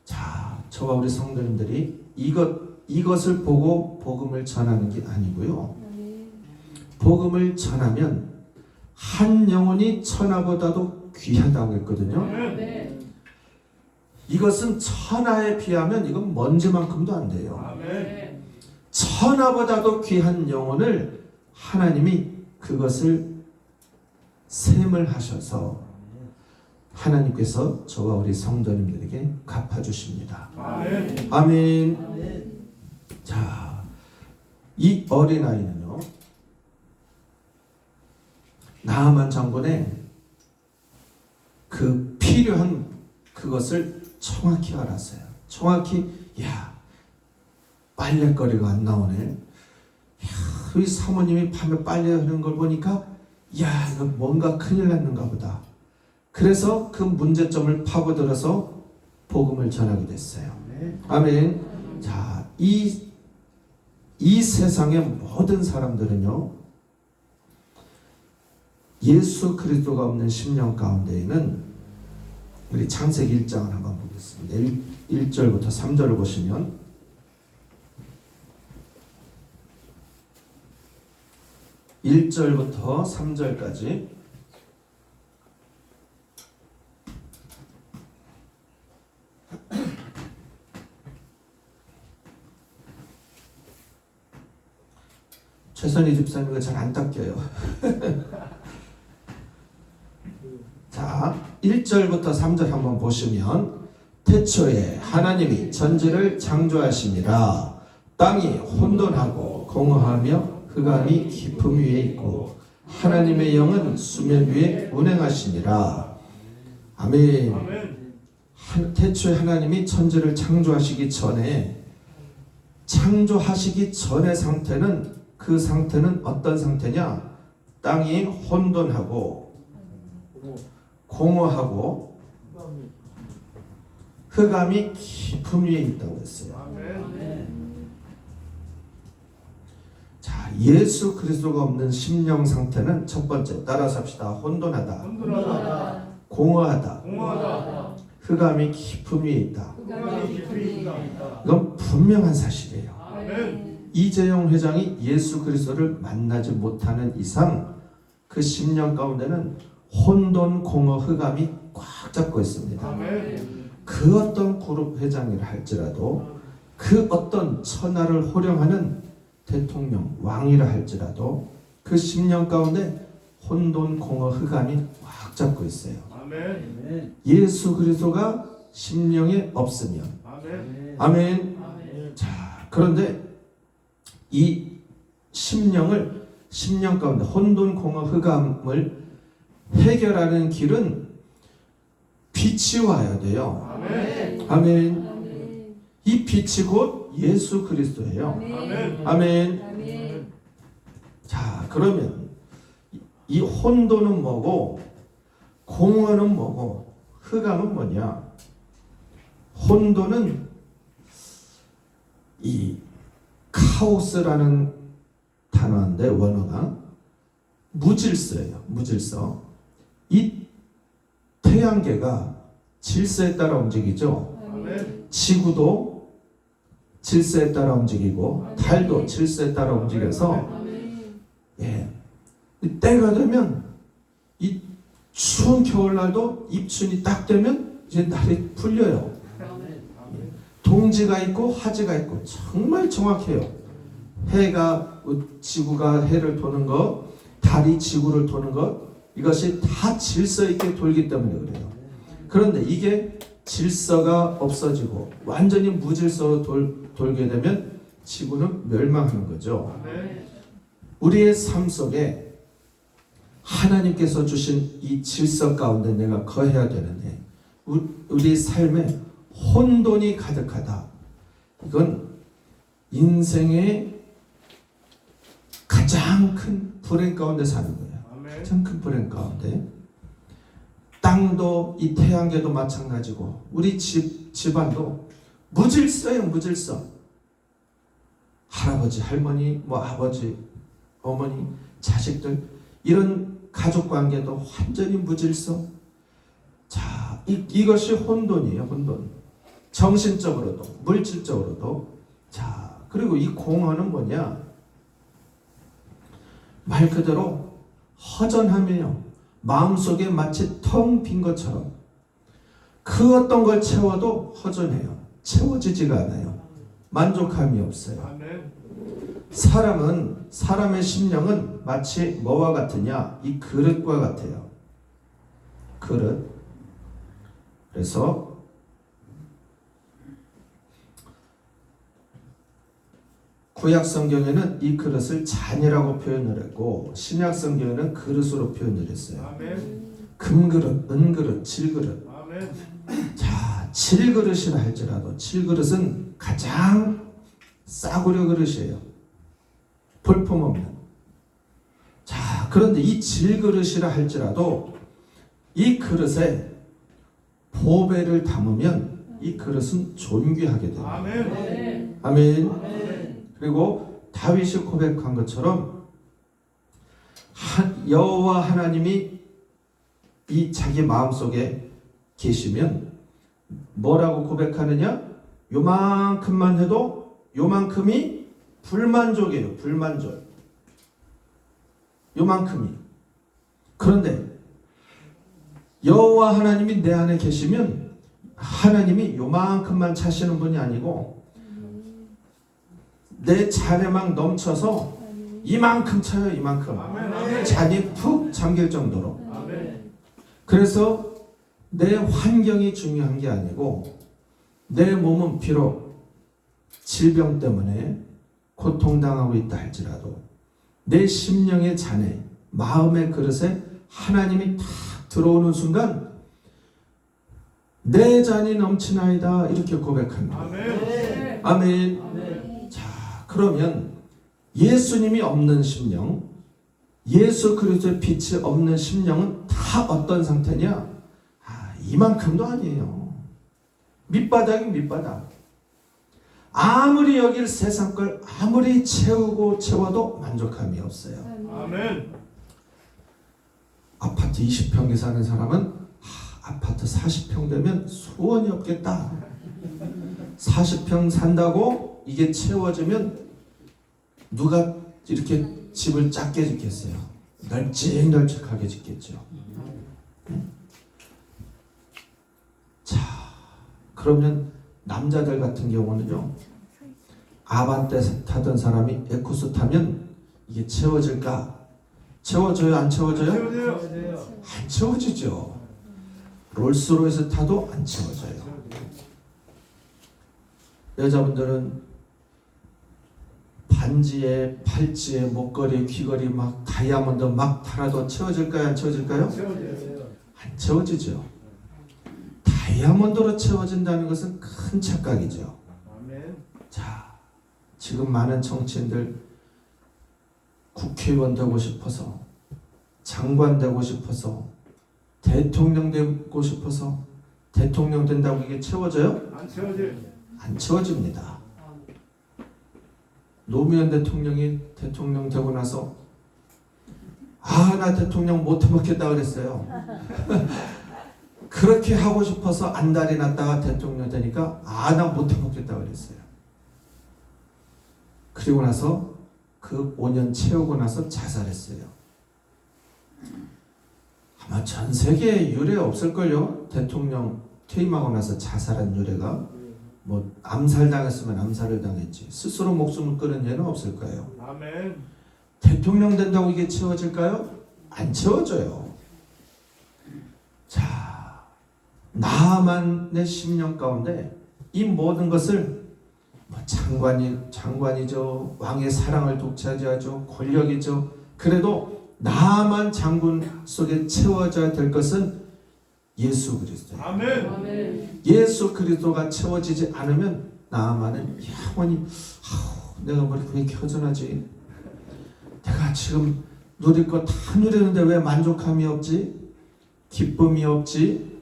자, 저와 우리 성도님들이 이것을 보고 복음을 전하는 게 아니고요. 복음을 전하면 한 영혼이 천하보다도 귀하다고 했거든요. 이것은 천하에 비하면 이건 먼지만큼도 안 돼요. 천하보다도 귀한 영혼을 하나님이 그것을 셈을 하셔서 하나님께서 저와 우리 성도님들에게 갚아주십니다. 아멘. 아멘. 자, 이 어린아이는요, 나아만 장군의 그 필요한 그것을 정확히 알았어요. 정확히 야 빨래거리가 안 나오네. 야, 우리 사모님이 밤에 빨래하는 걸 보니까 야 이거 뭔가 큰일 났는가 보다. 그래서 그 문제점을 파고들어서 복음을 전하게 됐어요. 아멘. 자, 이 세상의 모든 사람들은요, 예수 그리스도가 없는 심령 가운데에는 우리 창세기 1장을 한번 보겠습니다. 1절부터 3절을 보시면 (1절부터) (3절까지) 최선희 집사님이 잘 안 닦여요. 자, 1절부터 3절 한번 보시면 태초에 하나님이 천지를 창조하시니라. 땅이 혼돈하고 공허하며 흑암이 깊음 위에 있고 하나님의 영은 수면 위에 운행하시니라. 아멘. 태초에 하나님이 천지를 창조하시기 전에 상태는 그 상태는 어떤 상태냐? 땅이 혼돈하고 공허하고 흑암이 깊음 위에 있다고 했어요. 자, 예수 그리스도가 없는 심령 상태는 첫 번째, 따라서 합시다. 혼돈하다, 공허하다, 흑암이 깊음 위에 있다. 이건 분명한 사실이에요. 이재용 회장이 예수 그리스도를 만나지 못하는 이상 그 심령 가운데는 혼돈, 공허, 흑암이 꽉 잡고 있습니다. 그 어떤 그룹 회장이라 할지라도 그 어떤 천하를 호령하는 대통령, 왕이라 할지라도 그 심령 가운데 혼돈, 공허, 흑암이 확 잡고 있어요. 아멘. 예수 그리스도가 심령에 없으면 아멘. 아멘. 자, 그런데 이 심령 가운데 혼돈, 공허, 흑암을 해결하는 길은 빛이 와야 돼요. 아멘. 아멘. 이 빛이 곧 예수 그리스도예요. 아멘. 아멘. 자, 그러면 이 혼돈은 뭐고 공허는 뭐고 흑암은 뭐냐? 혼돈은 이 카오스라는 단어인데 원어가 무질서예요. 무질서. 이 태양계가 질서에 따라 움직이죠. 아멘. 지구도 질서에 따라 움직이고 달도 질서에 따라 움직여서 예. 때가 되면 이 추운 겨울날도 입춘이 딱 되면 이제 날이 풀려요. 동지가 있고 하지가 있고 정말 정확해요. 해가 지구가 해를 도는 것, 달이 지구를 도는 것, 이것이 다 질서 있게 돌기 때문에 그래요. 그런데 이게 질서가 없어지고 완전히 무질서로 돌게 되면 지구는 멸망하는 거죠. 아멘. 우리의 삶 속에 하나님께서 주신 이 질서 가운데 내가 거해야 되는데 우리 삶에 혼돈이 가득하다. 이건 인생의 가장 큰 불행 가운데 사는 거예요. 아멘. 가장 큰 불행 가운데. 땅도 이 태양계도 마찬가지고 우리 집안도 무질서예요. 무질서. 할아버지, 할머니, 아버지, 어머니, 자식들 이런 가족 관계도 완전히 무질서. 자, 이것이 혼돈이에요. 혼돈. 정신적으로도 물질적으로도. 자, 그리고 이 공허는 뭐냐? 말 그대로 허전함이에요. 마음속에 마치 텅 빈 것처럼 그 어떤 걸 채워도 허전해요. 채워지지가 않아요. 만족함이 없어요. 아멘. 사람의 심령은 마치 뭐와 같으냐? 이 그릇과 같아요. 그릇. 그래서 구약 성경에는 이 그릇을 잔이라고 표현을 했고 신약 성경에는 그릇으로 표현을 했어요. 아멘. 금그릇, 은그릇, 질그릇. 아멘. 자, 질그릇이라 할지라도 질그릇은 가장 싸구려 그릇이에요. 볼품없는. 자, 그런데 이 질그릇이라 할지라도 이 그릇에 보배를 담으면 이 그릇은 존귀하게 돼요. 아멘. 아멘. 그리고 다윗이 고백한 것처럼 여호와 하나님이 이 자기 마음속에 계시면 뭐라고 고백하느냐? 요만큼만 해도 요만큼이 불만족이에요. 불만족. 요만큼이. 그런데 여호와 하나님이 내 안에 계시면 하나님이 요만큼만 차시는 분이 아니고 내 잔에 막 넘쳐서 이만큼 차요. 이만큼. 아멘. 잔이 푹 잠길 정도로. 아멘. 그래서 내 환경이 중요한 게 아니고 내 몸은 비록 질병 때문에 고통당하고 있다 할지라도 내 심령의 잔에 마음의 그릇에 하나님이 탁 들어오는 순간 내 잔이 넘치나이다 이렇게 고백합니다. 아멘. 아멘. 자, 그러면 예수님이 없는 심령, 예수 그리스도의 빛이 없는 심령은 다 어떤 상태냐? 이만큼도 아니에요. 밑바닥이 밑바닥. 아무리 여길 세상 걸 아무리 채워도 만족함이 없어요. 아멘. 아파트 20평에 사는 사람은 아파트 40평 되면 소원이 없겠다. 40평 산다고 이게 채워지면 누가 이렇게 집을 작게 짓겠어요? 널찍널찍하게 짓겠죠. 자, 그러면 남자들 같은 경우는요, 아반떼 타던 사람이 에쿠스 타면 이게 채워질까? 채워져요? 안 채워져요? 채워져요. 안 채워지죠. 롤스로이스 타도 안 채워져요. 여자분들은 반지에, 팔찌에, 목걸이, 귀걸이 막 다이아몬드 막 달아도 채워질까요? 안 채워질까요? 채워져요. 안 채워지죠. 다이아몬드로 채워진다는 것은 큰 착각이죠. 아멘. 자, 지금 많은 정치인들 국회의원 되고 싶어서, 장관 되고 싶어서, 대통령 되고 싶어서 대통령 된다고 이게 채워져요? 안 채워져요. 안 채워집니다. 노무현 대통령이 대통령 되고 나서 나 대통령 못 해먹겠다 그랬어요. 그렇게 하고 싶어서 안달이 났다가 대통령 되니까 나 못 해먹겠다 그랬어요. 그리고 나서 그 5년 채우고 나서 자살했어요. 아마 전 세계에 유례 없을걸요. 대통령 퇴임하고 나서 자살한 유례가. 뭐 암살당했으면 암살을 당했지 스스로 목숨을 끊은 예는 없을 거예요. 아멘. 대통령 된다고 이게 채워질까요? 안 채워져요. 자, 나만의 심령 가운데 이 모든 것을 뭐 장관이죠, 왕의 사랑을 독차지하죠, 권력이죠. 그래도 나만 장군 속에 채워져야 될 것은 예수 그리스도예요. 아멘. 예수 그리스도가 채워지지 않으면 나만은 영원히 내가 왜 이렇게 허전하지? 내가 지금 누릴 거 다 누리는데 왜 만족함이 없지? 기쁨이 없지?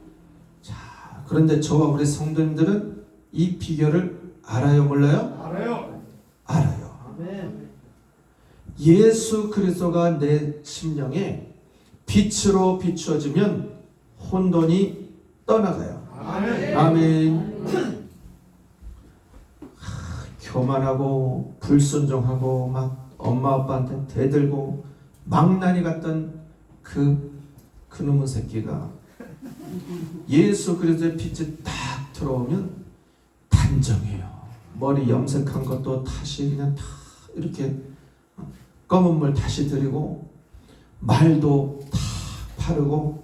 자, 그런데 저와 우리 성도님들은 이 비결을 알아요, 몰라요? 알아요. 알아요. 아멘. 예수 그리스도가 내 심령에 빛으로 비추어지면 혼돈이 떠나가요. 아멘. 아멘. 교만하고 불순종하고 막 엄마 아빠한테 대들고 망나니 같던 그놈의 새끼가 예수 그리스도의 빛이 딱 들어오면 단정해요. 머리 염색한 것도 다시 그냥 다 이렇게 검은 물 다시 들이고 말도 다 바르고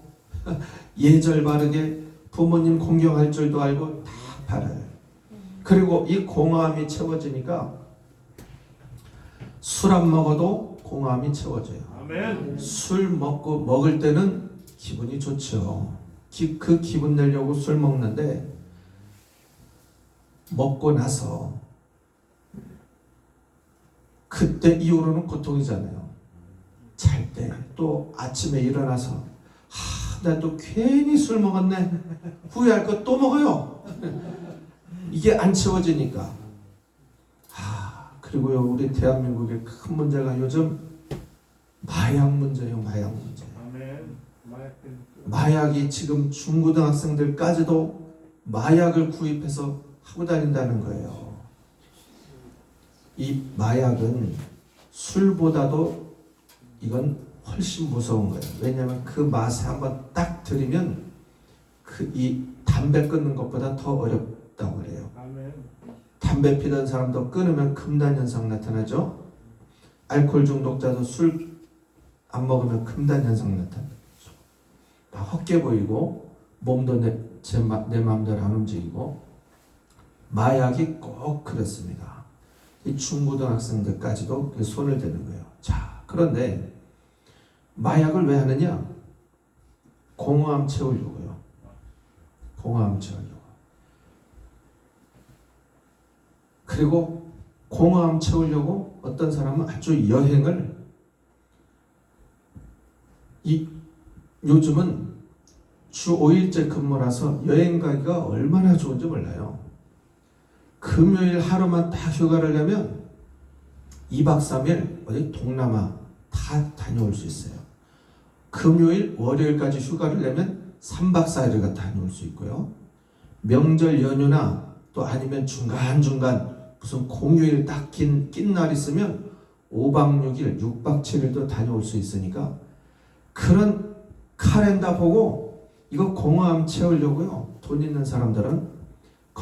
예절 바르게 부모님 공경할 줄도 알고 다 바라요. 그리고 이 공허함이 채워지니까 술 안 먹어도 공허함이 채워져요. 아멘. 술 먹을 때는 기분이 좋죠. 그 기분 내려고 술 먹는데 먹고 나서 그때 이후로는 고통이잖아요. 잘 때 또 아침에 일어나서 나 또 괜히 술 먹었네. 후회할 거 또 먹어요. 이게 안 채워지니까. 그리고요, 우리 대한민국의 큰 문제가 요즘 마약 문제예요. 마약 문제. 아멘. 마약이 지금 중고등학생들까지도 마약을 구입해서 하고 다닌다는 거예요. 이 마약은 술보다도 이건 훨씬 무서운 거예요. 왜냐하면 그 맛에 한번 딱 들이면 이 담배 끊는 것보다 더 어렵다고 그래요. 아멘. 담배 피던 사람도 끊으면 금단 현상 나타나죠. 알코올 중독자도 술 안 먹으면 금단 현상 나타나죠. 다 헛게 보이고 몸도 내 마음대로 안 움직이고 마약이 꼭 그렇습니다. 이 중고등학생들까지도 손을 대는 거예요. 자, 그런데 마약을 왜 하느냐? 공허함 채우려고요. 공허함 채우려고. 그리고 공허함 채우려고 어떤 사람은 아주 여행을 요즘은 주 5일째 근무라서 여행 가기가 얼마나 좋은지 몰라요. 금요일 하루만 딱 휴가를 내면 2박 3일 어디 동남아 다 다녀올 수 있어요. 금요일 월요일까지 휴가를 내면 3박 4일을 다녀올 수 있고요. 명절 연휴나 또 아니면 중간중간 무슨 공휴일 딱 낀 날 있으면 5박 6일, 6박 7일도 다녀올 수 있으니까 그런 카렌다 보고 이거 공허함 채우려고요. 돈 있는 사람들은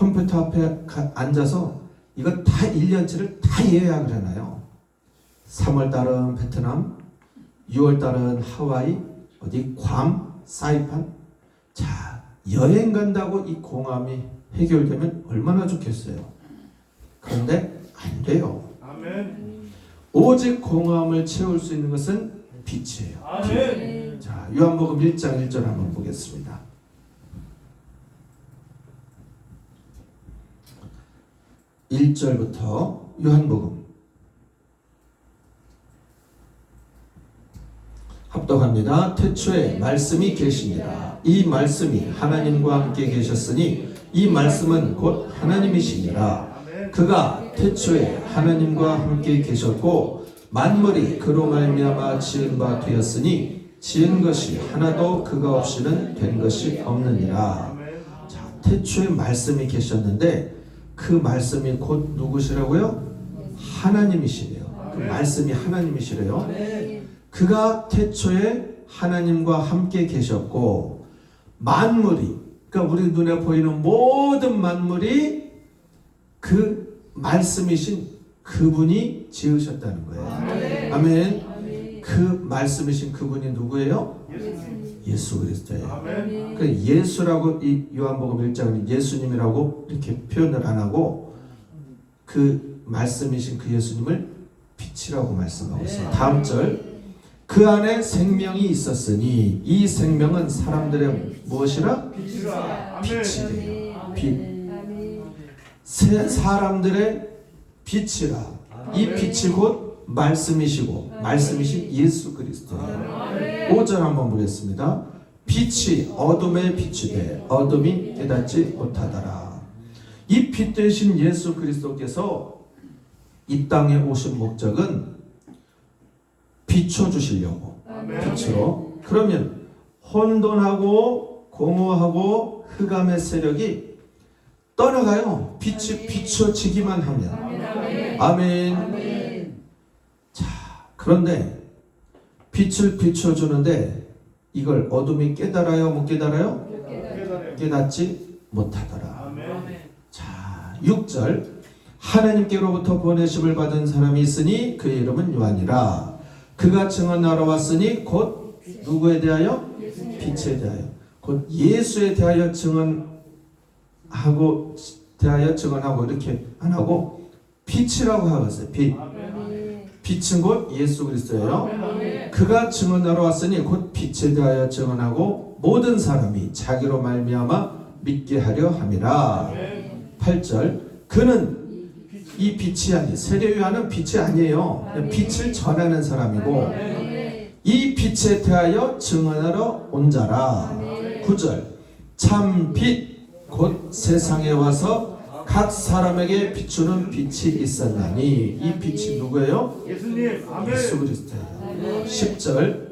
컴퓨터 앞에 앉아서 이거 다 1년치를 다 예약을 해놔요. 3월달은 베트남, 6월달은 하와이, 어디 괌, 사이판. 자, 여행 간다고 이 공함이 해결되면 얼마나 좋겠어요. 그런데 안 돼요. 아멘. 오직 공함을 채울 수 있는 것은 빛이에요. 아멘. 자, 요한복음 1장 1절 한번 보겠습니다. 1절부터 요한복음 합독합니다. 태초에 말씀이 계시니라. 이 말씀이 하나님과 함께 계셨으니 이 말씀은 곧 하나님이시니라. 그가 태초에 하나님과 함께 계셨고 만물이 그로 말미암아 지은 바 되었으니 지은 것이 하나도 그가 없이는 된 것이 없느니라. 자, 태초에 말씀이 계셨는데 그 말씀이 곧 누구시라고요? 하나님이시래요. 그 말씀이 하나님이시래요. 그가 태초에 하나님과 함께 계셨고 만물이, 그러니까 우리 눈에 보이는 모든 만물이 그 말씀이신 그분이 지으셨다는 거예요. 아멘. 그 말씀이신 그분이 누구예요? 예수 그리스도예요. 그 예수라고 이 요한복음 1장은 예수님이라고 이렇게 표현을 안 하고 그 말씀이신 그 예수님을 빛이라고 말씀하고 있어요. 다음 절. 그 안에 생명이 있었으니 이 생명은 사람들의 무엇이라? 빛이래요. 빛. 사람들의 빛이라. 이 빛이 곧 말씀이시고 말씀이신 예수 그리스도예요. 5절 한번 보겠습니다. 빛이 어둠에 빛이 돼 어둠이 깨닫지 못하더라. 이 빛 되신 예수 그리스도께서 이 땅에 오신 목적은 비춰주시려고. 빛으로. 그러면 혼돈하고 공허하고 흑암의 세력이 떠나가요. 빛이 비춰지기만 하면. 아멘. 자, 그런데 빛을 비춰주는데 이걸 어둠이 깨달아요? 못 깨달아요? 깨닫지 못하더라. 자, 6절. 하나님께로부터 보내심을 받은 사람이 있으니 그의 이름은 요한이라. 그가 증언하러 왔으니 곧 누구에 대하여? 빛에 대하여. 곧 예수에 대하여 증언하고 이렇게 안 하고 빛이라고 하고 있어요. 빛. 빛은 곧 예수 그리스도예요. 그가 증언하러 왔으니 곧 빛에 대하여 증언하고 모든 사람이 자기로 말미암아 믿게 하려 함이라. 8절. 그는 이 빛이 세례 요한은 빛이 아니에요. 빛을 전하는 사람이고 이 빛에 대하여 증언하러 온 자라. 9절. 참 빛 곧 세상에 와서 각 사람에게 비추는 빛이 있었나니 이 빛이 누구예요? 예수님. 예수 그리스도예요. 10절.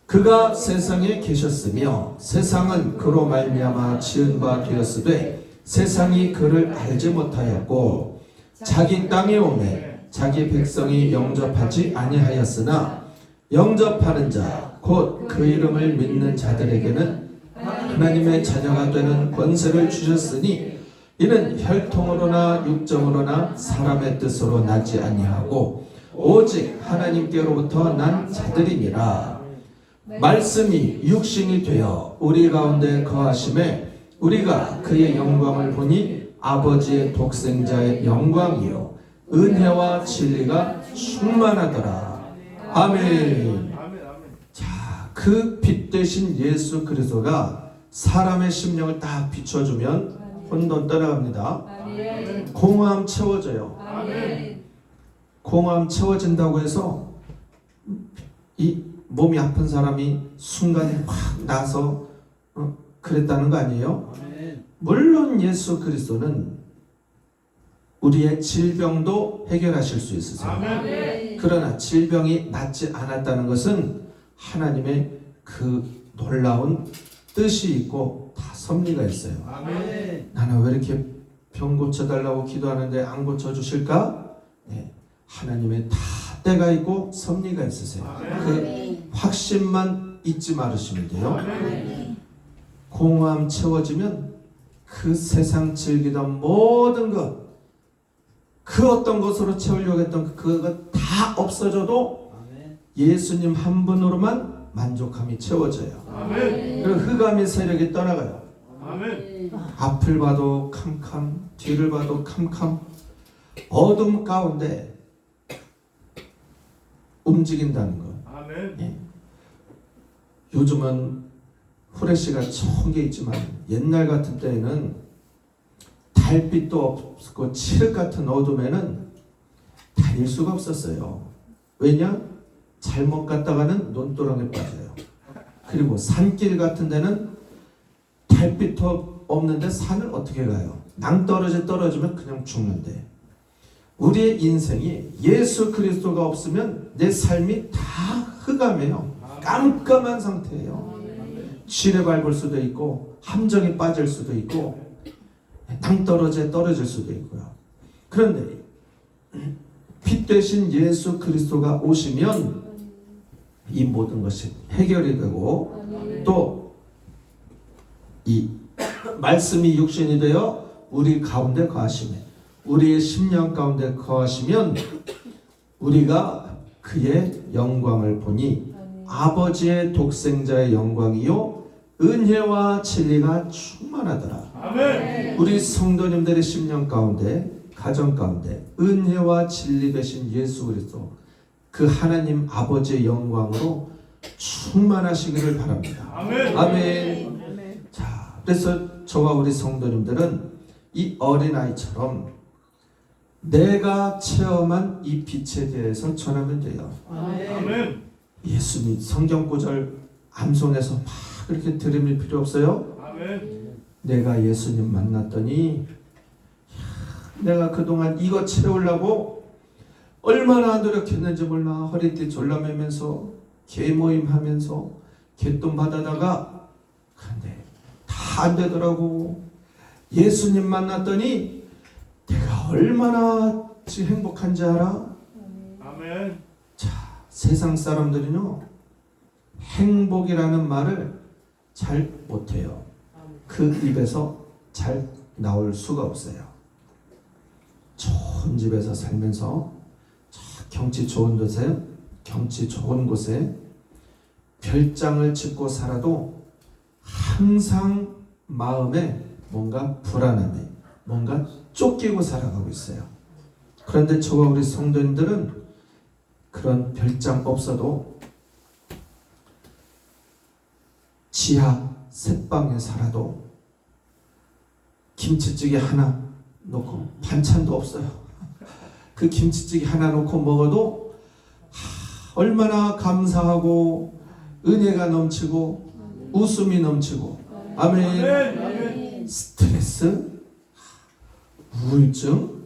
그가 세상에 계셨으며 세상은 그로 말미암아 지은 바 되었으되 세상이 그를 알지 못하였고 자기 땅에 오매 자기 백성이 영접하지 아니하였으나 영접하는 자 곧 그 이름을 믿는 자들에게는 하나님의 자녀가 되는 권세를 주셨으니 이는 혈통으로나 육정으로나 사람의 뜻으로 나지 아니하고 오직 하나님께로부터 난 자들이니라. 말씀이 육신이 되어 우리 가운데 거하심에 우리가 그의 영광을 보니 아버지의 독생자의 영광이요 은혜와 진리가 충만하더라. 아멘. 자, 그 빛 되신 예수 그리스도가 사람의 심령을 딱 비춰주면 혼돈 떠나갑니다. 공허함 채워져요. 공허함 채워진다고 해서 이 몸이 아픈 사람이 순간에 확 나서 그랬다는 거 아니에요? 물론 예수 그리스도는 우리의 질병도 해결하실 수 있으세요. 그러나 질병이 낫지 않았다는 것은 하나님의 그 놀라운 뜻이 있고 다 섭리가 있어요. 나는 왜 이렇게 병 고쳐달라고 기도하는데 안 고쳐주실까? 네, 하나님의 다 때가 있고 섭리가 있으세요. 그 확신만 잊지 말으시면 돼요. 공허함 채워지면 그 세상 즐기던 모든 것, 그 어떤 것으로 채우려고 했던 그것 다 없어져도 예수님 한 분으로만 만족함이 채워져요. 아멘. 그리고 흑암의 세력이 떠나가요. 아멘. 앞을 봐도 캄캄, 뒤를 봐도 캄캄, 어둠 가운데 움직인다는 것. 아멘. 예. 요즘은 후레쉬가 좋은 게 있지만 옛날 같은 때에는 달빛도 없고 칠흑 같은 어둠에는 다닐 수가 없었어요. 왜냐? 잘못 갔다가는 논두렁에 빠져요. 그리고 산길 같은 데는 달빛도 없는데 산을 어떻게 가요? 떨어지면 그냥 죽는데, 우리의 인생이 예수 그리스도가 없으면 내 삶이 다 흑암이에요. 깜깜한 상태예요. 지뢰 밟을 수도 있고 함정에 빠질 수도 있고 떨어질 수도 있고요. 그런데 빛 대신 예수 그리스도가 오시면 이 모든 것이 해결이 되고, 또 이 말씀이 육신이 되어 우리 가운데 거하시면, 우리의 심령 가운데 거하시면 우리가 그의 영광을 보니 아버지의 독생자의 영광이요 은혜와 진리가 충만하더라. 아멘. 우리 성도님들의 심령 가운데, 가정 가운데 은혜와 진리 되신 예수 그리스도, 그 하나님 아버지의 영광으로 충만하시기를 바랍니다. 아멘. 아멘. 자, 그래서 저와 우리 성도님들은 이 어린아이처럼 내가 체험한 이 빛에 대해서 전하면 돼요. 아멘. 예수님 성경 구절 암송해서 막 그렇게 들으실 필요 없어요. 아멘. 내가 예수님 만났더니 내가 그동안 이거 채우려고 얼마나 노력했는지 몰라. 허리띠 졸라매면서 개모임 하면서 개돈 받아다가, 근데 다 안 되더라고. 예수님 만났더니 내가 얼마나 행복한지 알아? 아멘. 세상 사람들은요, 행복이라는 말을 잘 못해요. 그 입에서 잘 나올 수가 없어요. 좋은 집에서 살면서 경치 좋은 곳에 별장을 짓고 살아도 항상 마음에 뭔가 불안함에 뭔가 쫓기고 살아가고 있어요. 그런데 저와 우리 성도님들은 그런 별장 없어도 지하 셋방에 살아도 김치찌개 하나 놓고, 반찬도 없어요. 그 김치찌개 하나 놓고 먹어도 얼마나 감사하고 은혜가 넘치고 웃음이 넘치고. 아멘. 아멘. 스트레스, 우울증,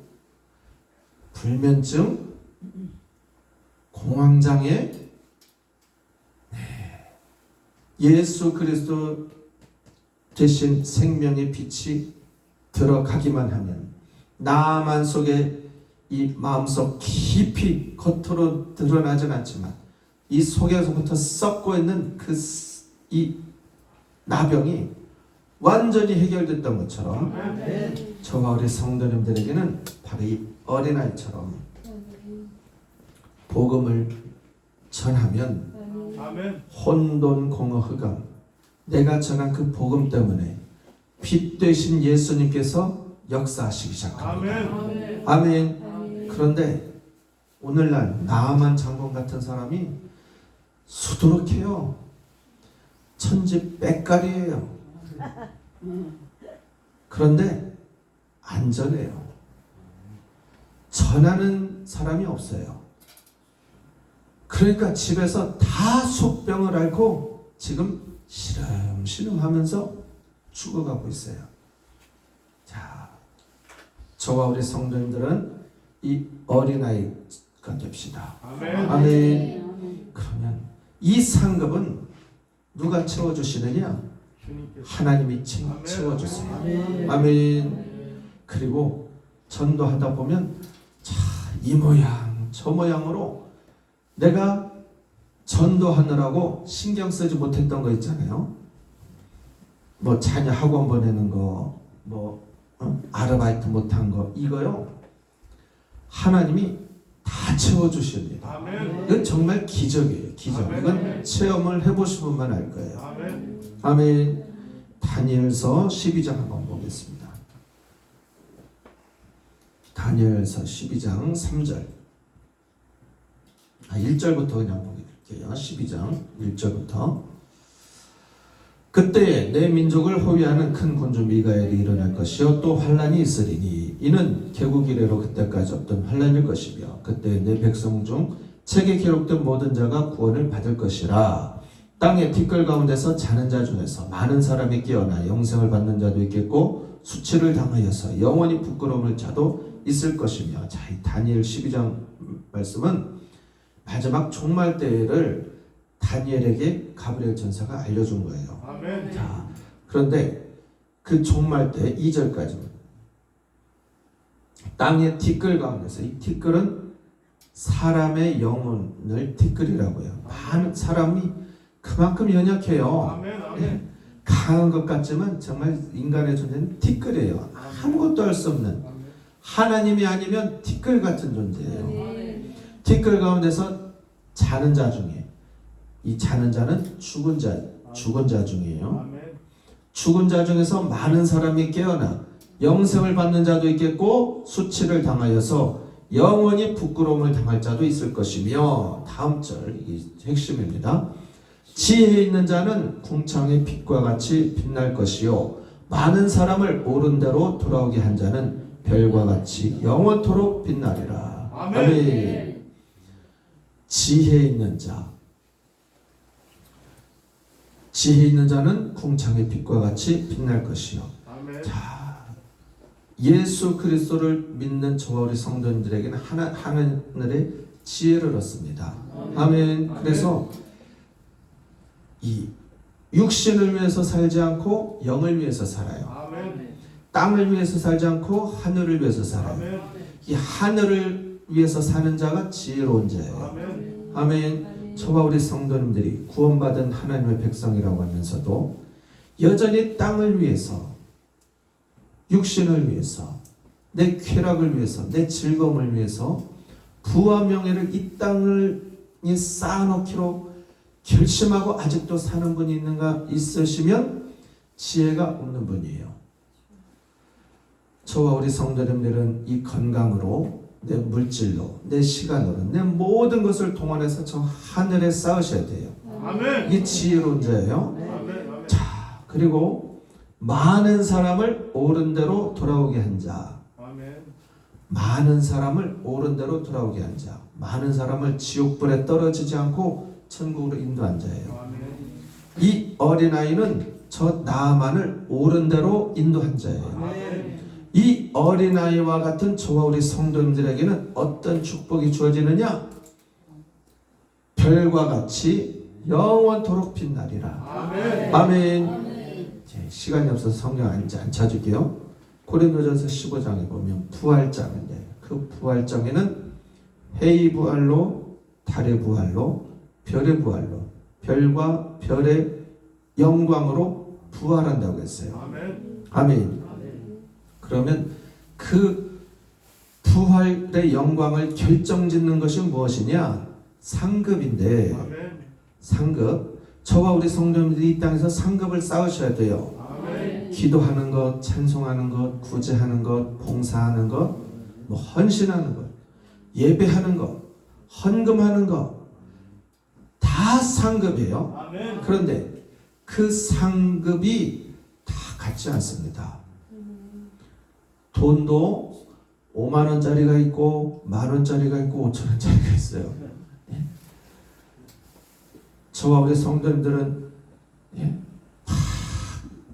불면증, 공황장애, 예수 그리스도 대신 생명의 빛이 들어가기만 하면, 나만 속에 이 마음속 깊이 겉으로 드러나진 않지만 이 속에서부터 썩고 있는 이 나병이 완전히 해결됐던 것처럼, 저와 우리 성도님들에게는 바로 이 어린아이처럼 복음을 전하면 아멘. 혼돈 공허 흑암, 내가 전한 그 복음 때문에 빛 되신 예수님께서 역사하시기 시작합니다. 아멘. 아멘. 그런데 오늘날 나만 장군 같은 사람이 수두룩해요. 천지빽깔이에요. 그런데 안전해요. 전하는 사람이 없어요. 그러니까 집에서 다 속병을 앓고 지금 시름시름 하면서 죽어가고 있어요. 자, 저와 우리 성도님들은 이 어린아이가 됩시다. 아멘. 아멘. 그러면 이 상급은 누가 채워주시느냐? 주님께서. 하나님이 채워주세요. 아멘. 그리고 전도하다 보면 이 모양 저 모양으로 내가 전도하느라고 신경 쓰지 못했던 거 있잖아요. 뭐 자녀 학원 보내는 거, 아르바이트 못한 거 이거요. 하나님이 다 채워주십니다. 아멘. 이건 정말 기적이에요. 기적. 아멘. 이건 체험을 해보신 분만 알 거예요. 아멘. 아멘. 다니엘서 12장 한번 보겠습니다. 다니엘서 12장 3절. 1절부터 그냥 보게요. 12장 1절부터. 그때 내 민족을 호위하는 큰 군주 미가엘이 일어날 것이요 또 환란이 있으리니 이는 개국 이래로 그때까지 없던 환란일 것이며 그때 내 백성 중 책에 기록된 모든 자가 구원을 받을 것이라. 땅의 티끌 가운데서 자는 자 중에서 많은 사람이 깨어나 영생을 받는 자도 있겠고 수치를 당하여서 영원히 부끄러움을 자도 있을 것이며. 자, 이 다니엘 12장 말씀은 마지막 종말 때를 다니엘에게 가브리엘 천사가 알려준 거예요. 아멘. 자, 그런데 그 종말 때 2절까지 땅의 티끌 가운데서, 이 티끌은 사람의 영혼을 티끌이라고요. 많은 사람이 그만큼 연약해요. 아멘. 아멘. 강한 것 같지만 정말 인간의 존재는 티끌이에요. 아무것도 할 수 없는, 하나님이 아니면 티끌 같은 존재예요. 티끌 가운데서 자는 자 중에, 이 자는 자는 죽은 자 중이에요. 아멘. 죽은 자 중에서 많은 사람이 깨어나 영생을 받는 자도 있겠고 수치를 당하여서 영원히 부끄러움을 당할 자도 있을 것이며. 다음 절, 이 핵심입니다. 지혜 있는 자는 궁창의 빛과 같이 빛날 것이요 많은 사람을 옳은 대로 돌아오게 한 자는 별과 같이 영원토록 빛나리라. 아멘. 지혜 있는 자, 지혜 있는 자는 궁창의 빛과 같이 빛날 것이요. 아멘. 자, 예수 그리스도를 믿는 저와 우리 성도님들에게는 하늘의 지혜를 얻습니다. 아멘. 그래서 이 육신을 위해서 살지 않고 영을 위해서 살아요. 아멘. 땅을 위해서 살지 않고 하늘을 위해서 살아요. 아멘. 이 하늘을 위해서 사는 자가 지혜로운 자예요. 아멘. 아멘. 저와 우리 성도님들이 구원받은 하나님의 백성이라고 하면서도 여전히 땅을 위해서, 육신을 위해서, 내 쾌락을 위해서, 내 즐거움을 위해서 부와 명예를 이 땅을 쌓아놓기로 결심하고 아직도 사는 분이 있으시면 지혜가 없는 분이에요. 저와 우리 성도님들은 이 건강으로, 내 물질로, 내 시간으로, 내 모든 것을 동원해서 저 하늘에 쌓으셔야 돼요. 아멘. 이게 지혜로운 자예요. 아멘. 아멘. 자, 그리고 많은 사람을 옳은 대로 돌아오게 한 자, 아멘. 많은 사람을 옳은 대로 돌아오게 한 자, 많은 사람을 지옥불에 떨어지지 않고 천국으로 인도한 자예요. 아멘. 이 어린아이는 저 나아만을 옳은 대로 인도한 자예요. 아멘. 이 어린아이와 같은 저와 우리 성도님들에게는 어떤 축복이 주어지느냐? 별과 같이 영원토록 빛나리라. 아멘. 아멘. 시간이 없어서 성경 안 찾을게요. 고린도전서 15장에 보면 부활장인데, 그 부활장에는 해의 부활로, 달의 부활로, 별의 부활로, 별과 별의 영광으로 부활한다고 했어요. 아멘. 아멘. 그러면 그 부활의 영광을 결정짓는 것이 무엇이냐? 상급인데, 아멘. 상급. 저와 우리 성도님들이 이 땅에서 상급을 쌓으셔야 돼요. 아멘. 기도하는 것, 찬송하는 것, 구제하는 것, 봉사하는 것, 헌신하는 것, 예배하는 것, 헌금하는 것, 다 상급이에요. 아멘. 그런데 그 상급이 다 같지 않습니다. 돈도 5만 원짜리가 있고, 만 원짜리가 있고, 5천 원짜리가 있어요. 저와 우리 성도님들은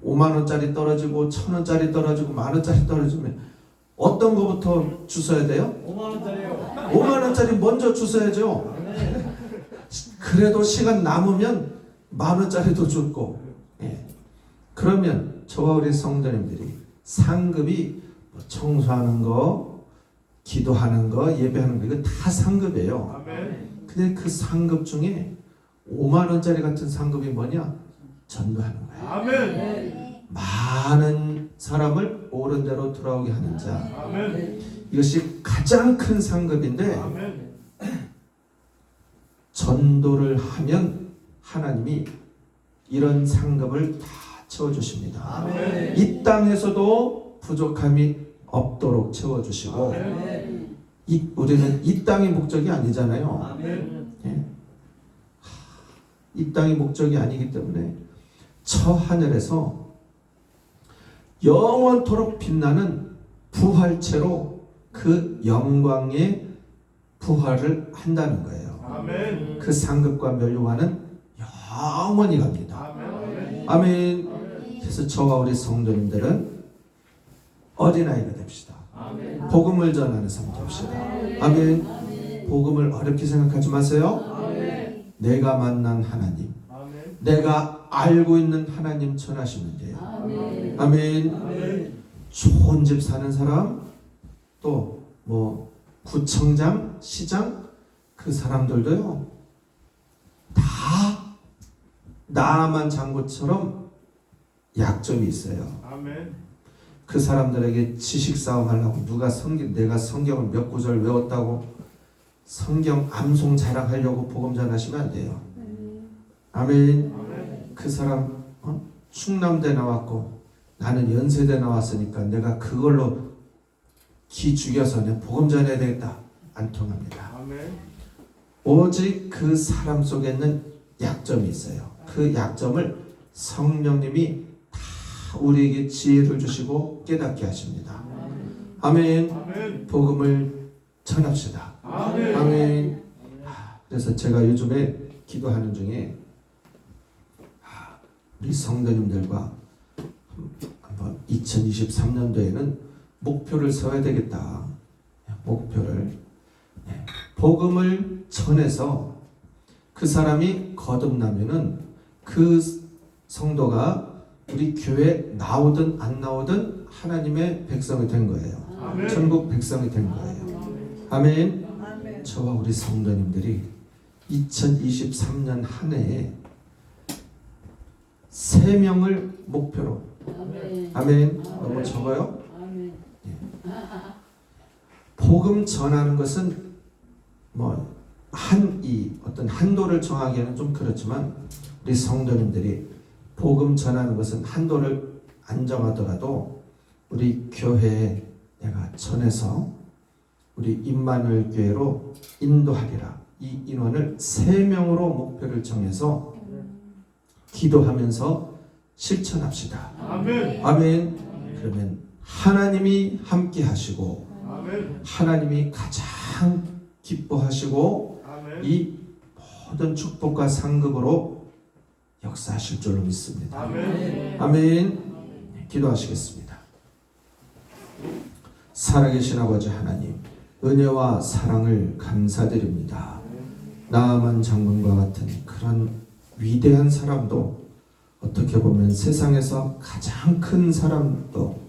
5만 원짜리 떨어지고, 1,000 원짜리 떨어지고, 만 원짜리 떨어지면 어떤 거부터 주셔야 돼요? 5만 원짜리요. 5만 원짜리 먼저 주셔야죠. 그래도 시간 남으면 만 원짜리도 줄고. 그러면 저와 우리 성도님들이 상급이 청소하는 거, 기도하는 거, 예배하는 거, 이거 다 상급이에요. 아멘. 근데 그 상급 중에 5만 원짜리 같은 상급이 뭐냐? 전도하는 거예요. 아멘. 많은 사람을 옳은 대로 돌아오게 하는 자. 아멘. 이것이 가장 큰 상급인데 아멘. 전도를 하면 하나님이 이런 상급을 다 채워주십니다. 아멘. 이 땅에서도 부족함이 없도록 채워주시고 아멘. 우리는 이 땅이 목적이 아니잖아요. 아멘. 예? 이 땅이 목적이 아니기 때문에 저 하늘에서 영원토록 빛나는 부활체로 그 영광의 부활을 한다는 거예요. 아멘. 그 상급과 면류관은 영원히 갑니다. 아멘. 아멘. 그래서 저와 우리 성도님들은 어린아이가 됩시다. 아멘. 복음을 전하는 삶 됩시다. 아멘. 복음을 어렵게 생각하지 마세요. 아멘. 내가 만난 하나님, 아멘. 내가 알고 있는 하나님 전하시면 돼요. 아멘. 아멘. 아멘. 좋은 집 사는 사람, 또 뭐 구청장, 시장 그 사람들도요 다 나만 장군처럼 약점이 있어요. 아멘. 그 사람들에게 지식 싸움 하려고 내가 성경을 몇 구절 외웠다고 성경 암송 자랑하려고 복음 전하시면 안 돼요. 아멘. 아멘. 그 사람 충남대 나왔고 나는 연세대 나왔으니까 내가 그걸로 기 죽여서 내 복음 전해야 되겠다. 안 통합니다. 아멘. 오직 그 사람 속에는 약점이 있어요. 그 약점을 성령님이 다 우리에게 지혜를 주시고 깨닫게 하십니다. 아멘. 아멘. 복음을 전합시다. 아멘. 아멘. 그래서 제가 요즘에 기도하는 중에 우리 성도님들과 한번 2023년도에는 목표를 세워야 되겠다. 목표를 복음을 전해서 그 사람이 거듭나면은 그 성도가 우리 교회 나오든 안 나오든 하나님의 백성이 된 거예요. 아멘. 천국 백성이 된 거예요. 아멘. 저와 우리 성도님들이 2023년 한 해에 3명을 목표로 아멘. 너무 적어요? 복음 전하는 것은 뭐 어떤 한도를 정하기에는 좀 그렇지만 우리 성도님들이 복음 전하는 것은 한도를 안 정하더라도 우리 교회에 내가 전해서 우리 임마누엘 교회로 인도하리라. 이 인원을 3명으로 목표를 정해서 기도하면서 실천합시다. 아멘. 아멘. 그러면 하나님이 함께 하시고 아멘. 하나님이 가장 기뻐하시고 아멘. 이 모든 축복과 상급으로 역사하실 줄로 믿습니다. 아멘. 아멘. 기도하시겠습니다. 살아계신 아버지 하나님, 은혜와 사랑을 감사드립니다. 나아만 장군과 같은 그런 위대한 사람도 어떻게 보면 세상에서 가장 큰 사람도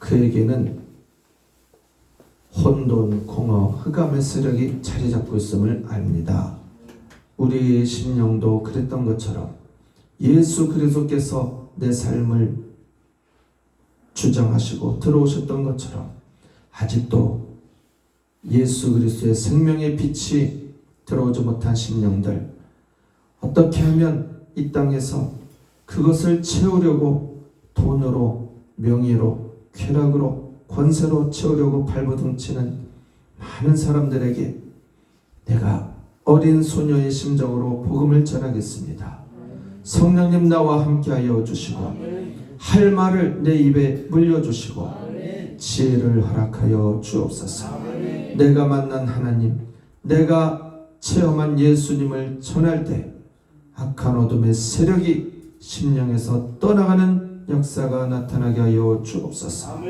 그에게는 혼돈, 공허, 흑암의 세력이 자리 잡고 있음을 압니다. 우리의 심령도 그랬던 것처럼 예수 그리스도께서 내 삶을 주장하시고 들어오셨던 것처럼 아직도 예수 그리스도의 생명의 빛이 들어오지 못한 심령들, 어떻게 하면 이 땅에서 그것을 채우려고 돈으로, 명예로, 쾌락으로, 권세로 채우려고 발버둥치는 많은 사람들에게 내가 어린 소녀의 심정으로 복음을 전하겠습니다. 성령님 나와 함께하여 주시고 할 말을 내 입에 물려주시고 지혜를 허락하여 주옵소서. 내가 만난 하나님, 내가 체험한 예수님을 전할 때 악한 어둠의 세력이 심령에서 떠나가는 역사가 나타나게 하여 주옵소서.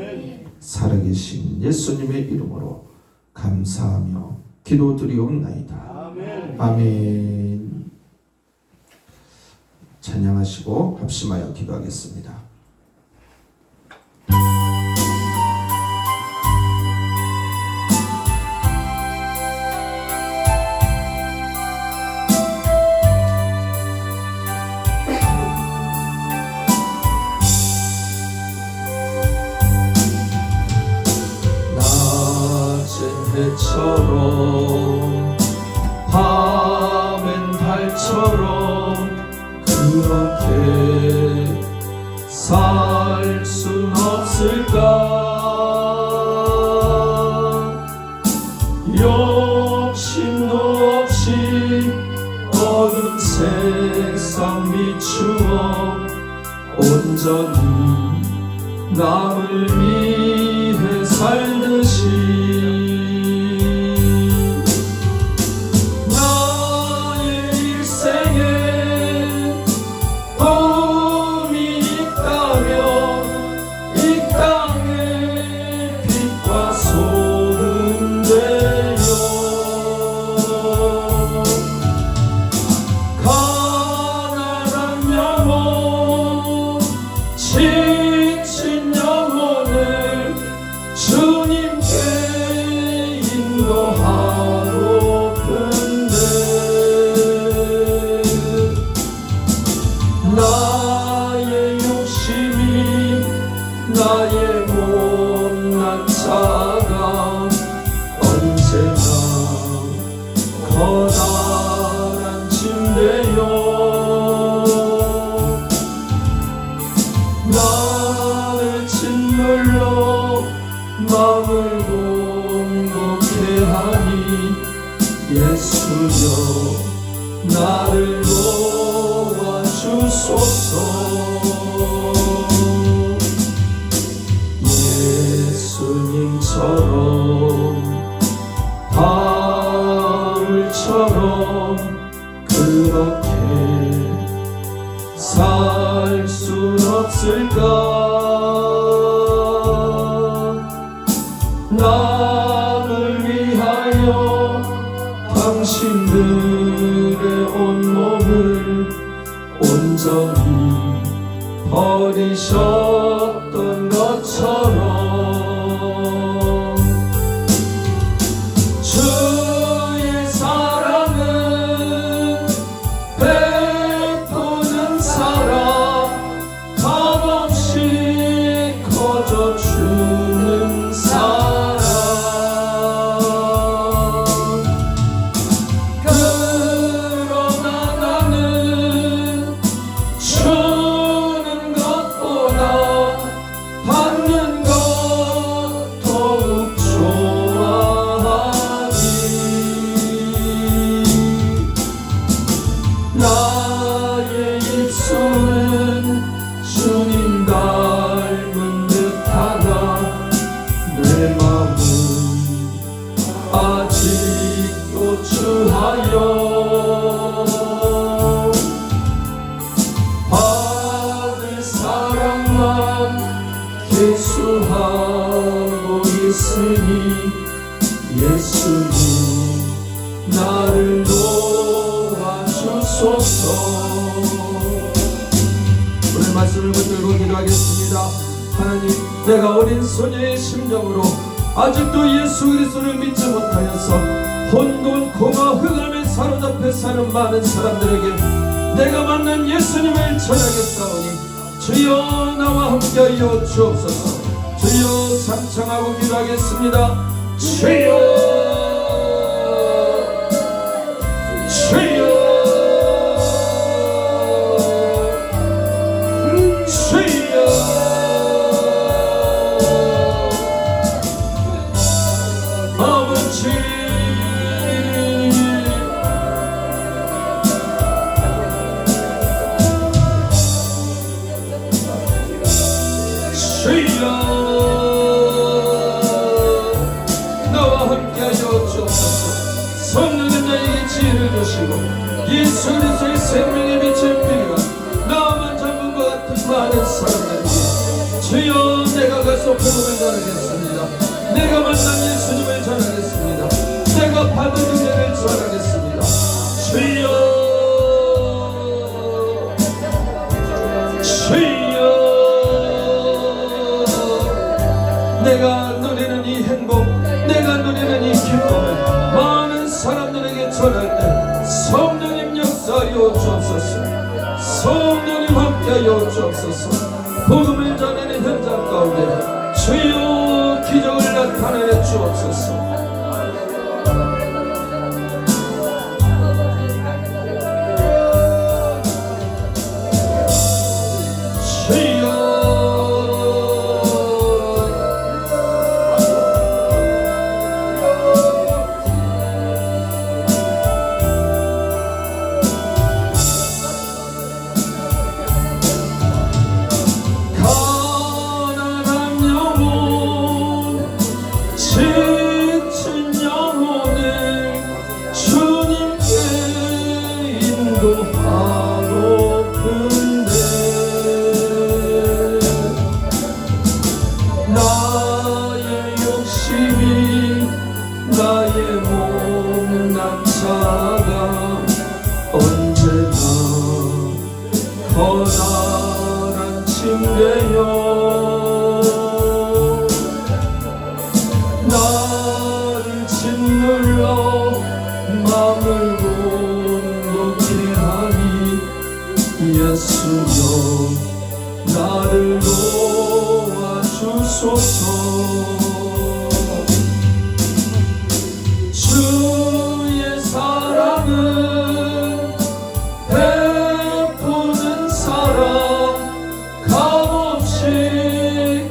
살아계신 예수님의 이름으로 감사하며 기도드리옵나이다. 아멘. 찬양하시고 합심하여 기도하겠습니다. 달처럼 밤엔 달처럼 그렇게 살 순 없을까? 욕심도 없이 어두운 세상 비추어 온전히 남을 위해 살듯이 나의 일생에 꿈이 있다면 이 땅에 빛과 소금 되어 가난한 영혼 지친 영혼을 주님께 인도하고픈데 나의 욕심이 나의 못난 자가 언제나 커다란 짐되어 나를 짓눌러 마음을 공곡해 하니 예수여 나를 도와주소서. 예수님처럼 바울처럼 그렇게 살 순 없을까? 남을 위하여 당신들의 온몸을 온전히 버리셨던 것처럼 주의 사랑은 베푸는 사랑 값없이 거저주는 사랑 그러나 나는 주는 것보다 받는 것 더욱 좋아하니 나의 입술은 주님 닮은 듯하나 내 마음은 아직도 추하여 받을 사랑만 계수하고 있으니 예수님 나를 도와주소서. 오늘 말씀을 붙들고 기도하겠습니다. 하나님, 내가 어린 소녀의 심정으로 아직도 예수 그리스도를 믿지 못하여서 혼돈, 공허, 흑암에 사로잡혀 사는 많은 사람들에게 내가 만난 예수님을 전하겠사오니 주여 나와 함께하여 주옵소서. 주여 삼창하고 기도하겠습니다. 주여 주여 주여 아버지 주여 나와 함께하여 주옵소서. 성령님 나에게 지혜를 주시고 예수 그리스도의 생명의 빛을 비추어 나만 잡은 것 같은 많은 사람들에게 주여 내가 가서 복음을 전하겠습니다. 내가 만난 예수님을 전하겠습니다. 내가 받은 은혜를 전하겠습니다. 주여 주여 내가 누리는 이 행복, 내가 누리는 이 기쁨을 많은 사람들에게 전할 때 성령님 역사하여 주옵소서. 성령님 함께하여 주옵소서. 복음을 전하는 현장 가운데 주여 기적을 나타내 주옵소서. 난 자가 언제나 커다란 침대여 나를 짓눌러 맘을 공고케 하니 예수여 나를 도와주소서. 주의 사랑은 베푸는 사랑 값없이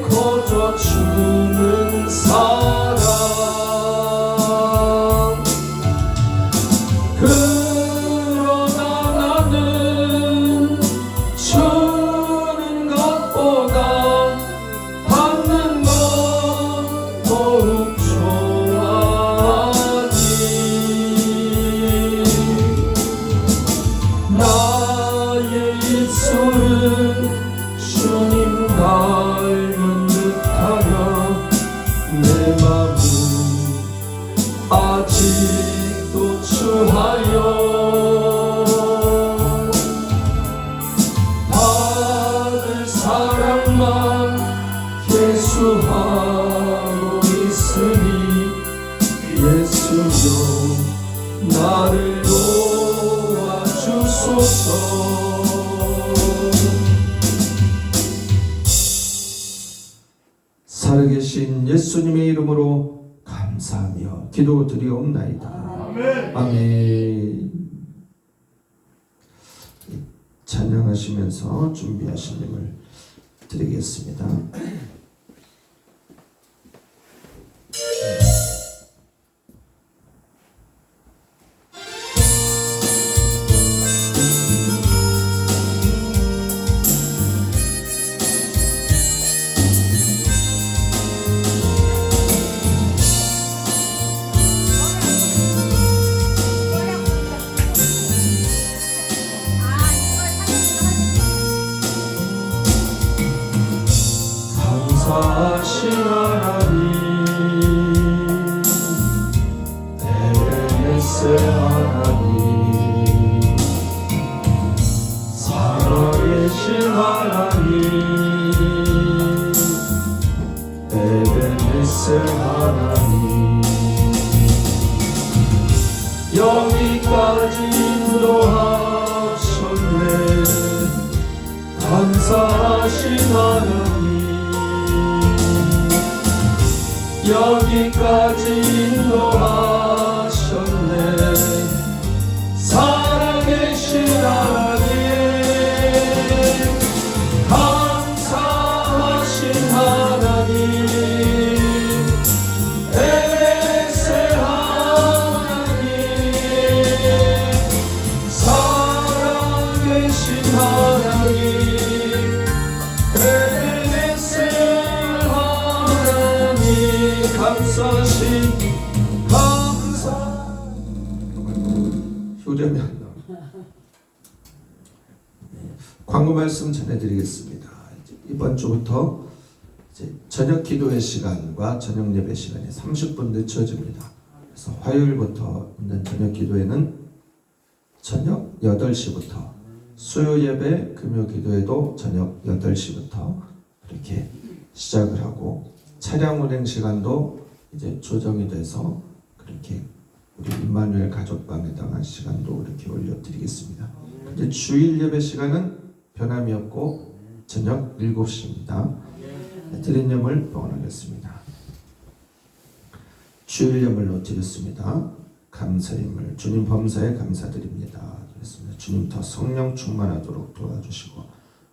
거저주는 사랑 그러나 나는 주는 것보다 받는 것 더욱 좋아하니 나의 입술은 주님 닮은 듯하여 내 맘은 아직도 추하여 받을 사랑만 계수하고 있으니 예수여 나를 도와주소서. 살아계신 예수님의 이름으로 감사하며 기도드리옵나이다. 아멘. 찬양하시면서 준비하신 힘을 드리겠습니다. 감사하신 하나님 에베네셀 하나님 살아계신 하나님 에베네셀 하나님 여기까지 인도하셨네. 감사하신 하나님 여기까지 인도하셨네. 살아계신 하나님 감사하신 하나님 에베네셀 하나님 살아계신 하나님 에베네셀 하나님 감사하신 감사 효렴이 안 나와. 광고 말씀 전해드리겠습니다. 이번 주부터 이제 저녁 기도회 시간과 저녁 예배 시간이 30분 늦춰집니다. 그래서 화요일부터 있는 저녁 기도회는 저녁 8시부터 수요 예배 금요 기도회도 저녁 8시부터 이렇게 시작을 하고 차량 운행 시간도 이제 조정이 돼서 그렇게 우리 임마누엘 가족방에다가 시간도 이렇게 올려드리겠습니다. 근데 주일 예배 시간은 변함이 없고 저녁 7시입니다. 드린 예물 봉헌하겠습니다. 주일 예물로 드렸습니다. 감사임을 주님 범사에 감사드립니다. 드렸습니다. 주님 더 성령 충만하도록 도와주시고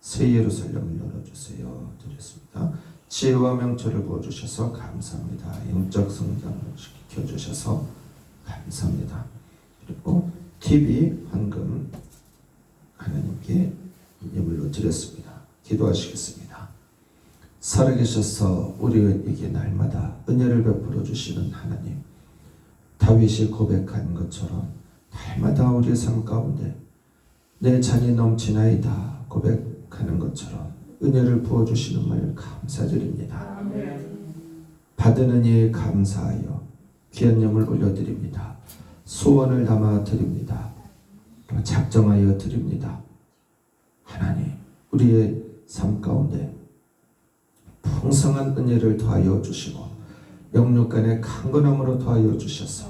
새 예루살렘을 열어주세요. 드렸습니다. 지혜와 명철을 부어주셔서 감사합니다. 영적 성장을 시켜주셔서 감사합니다. 그리고 TV 헌금 하나님께 예물로 드렸습니다. 기도하시겠습니다. 살아계셔서 우리에게 날마다 은혜를 베풀어 주시는 하나님, 다윗이 고백한 것처럼 날마다 우리의 삶 가운데 내 잔이 넘치나이다 고백하는 것처럼 은혜를 부어주시는 말 감사드립니다. 받은 은혜에 감사하여 귀한 예물 올려드립니다. 소원을 담아 드립니다. 또 작정하여 드립니다. 하나님, 우리의 삶 가운데 풍성한 은혜를 더하여 주시고 영육간의 강건함으로 더하여 주셔서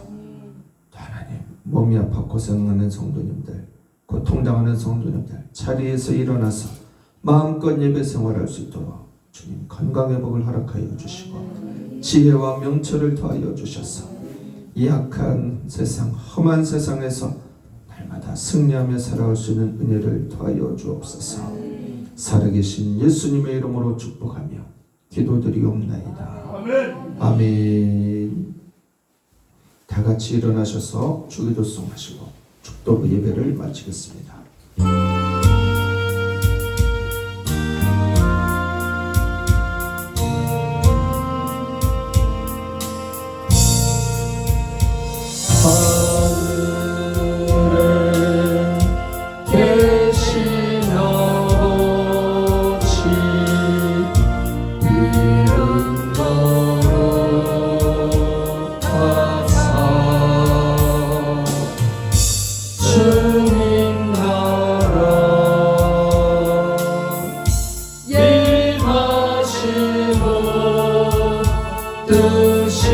또 하나님, 몸이 아파 고생하는 성도님들, 고통당하는 성도님들 자리에서 일어나서 마음껏 예배 생활할 수 있도록 주님 건강의 복을 허락하여 주시고 지혜와 명철을 더하여 주셔서 이 악한 세상, 험한 세상에서 날마다 승리하며 살아갈 수 있는 은혜를 더하여 주옵소서. 살아계신 예수님의 이름으로 축복하며 기도드리옵나이다. 아멘. 다 같이 일어나셔서 주기도송 하시고 축도 예배를 마치겠습니다. 하늘에 계신 아버지 이름 거룩하사 주님 나라 임하시고 뜻이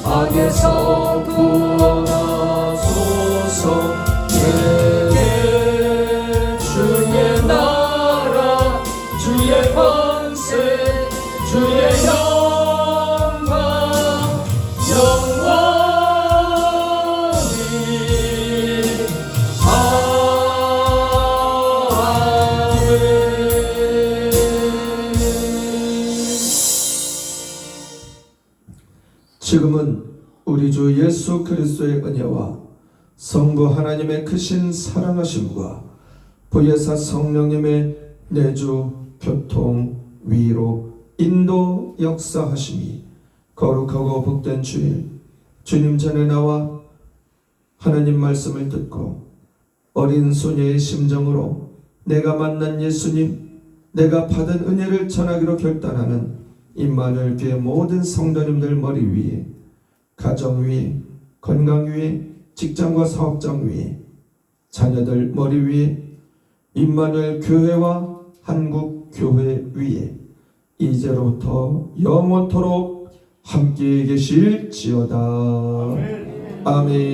악에서 구원하소서. 내게 주의 나라 주의 권세 주의 영광 영원히 아멘. 지금은 우리 주 예수 그리스도의 은혜와 성부 하나님의 크신 사랑하심과 보혜사 성령님의 내주 교통 위로 인도 역사하심이 거룩하고 복된 주일 주님 전에 나와 하나님 말씀을 듣고 어린 소녀의 심정으로 내가 만난 예수님, 내가 받은 은혜를 전하기로 결단하는 임마누엘 교회 모든 성도님들 머리 위에, 가정 위에, 건강 위에, 직장과 사업장 위에, 자녀들 머리 위에, 임마누엘 교회와 한국 교회 위에 이제로부터 영원토록 함께 계실지어다. 아멘.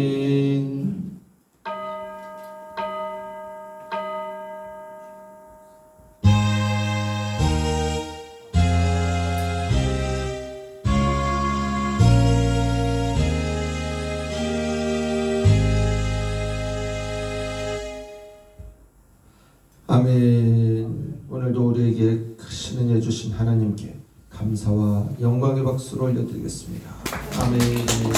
아멘. 오늘도 우리에게 크신 은혜 주신 하나님께 감사와 영광의 박수를 올려드리겠습니다. 아멘.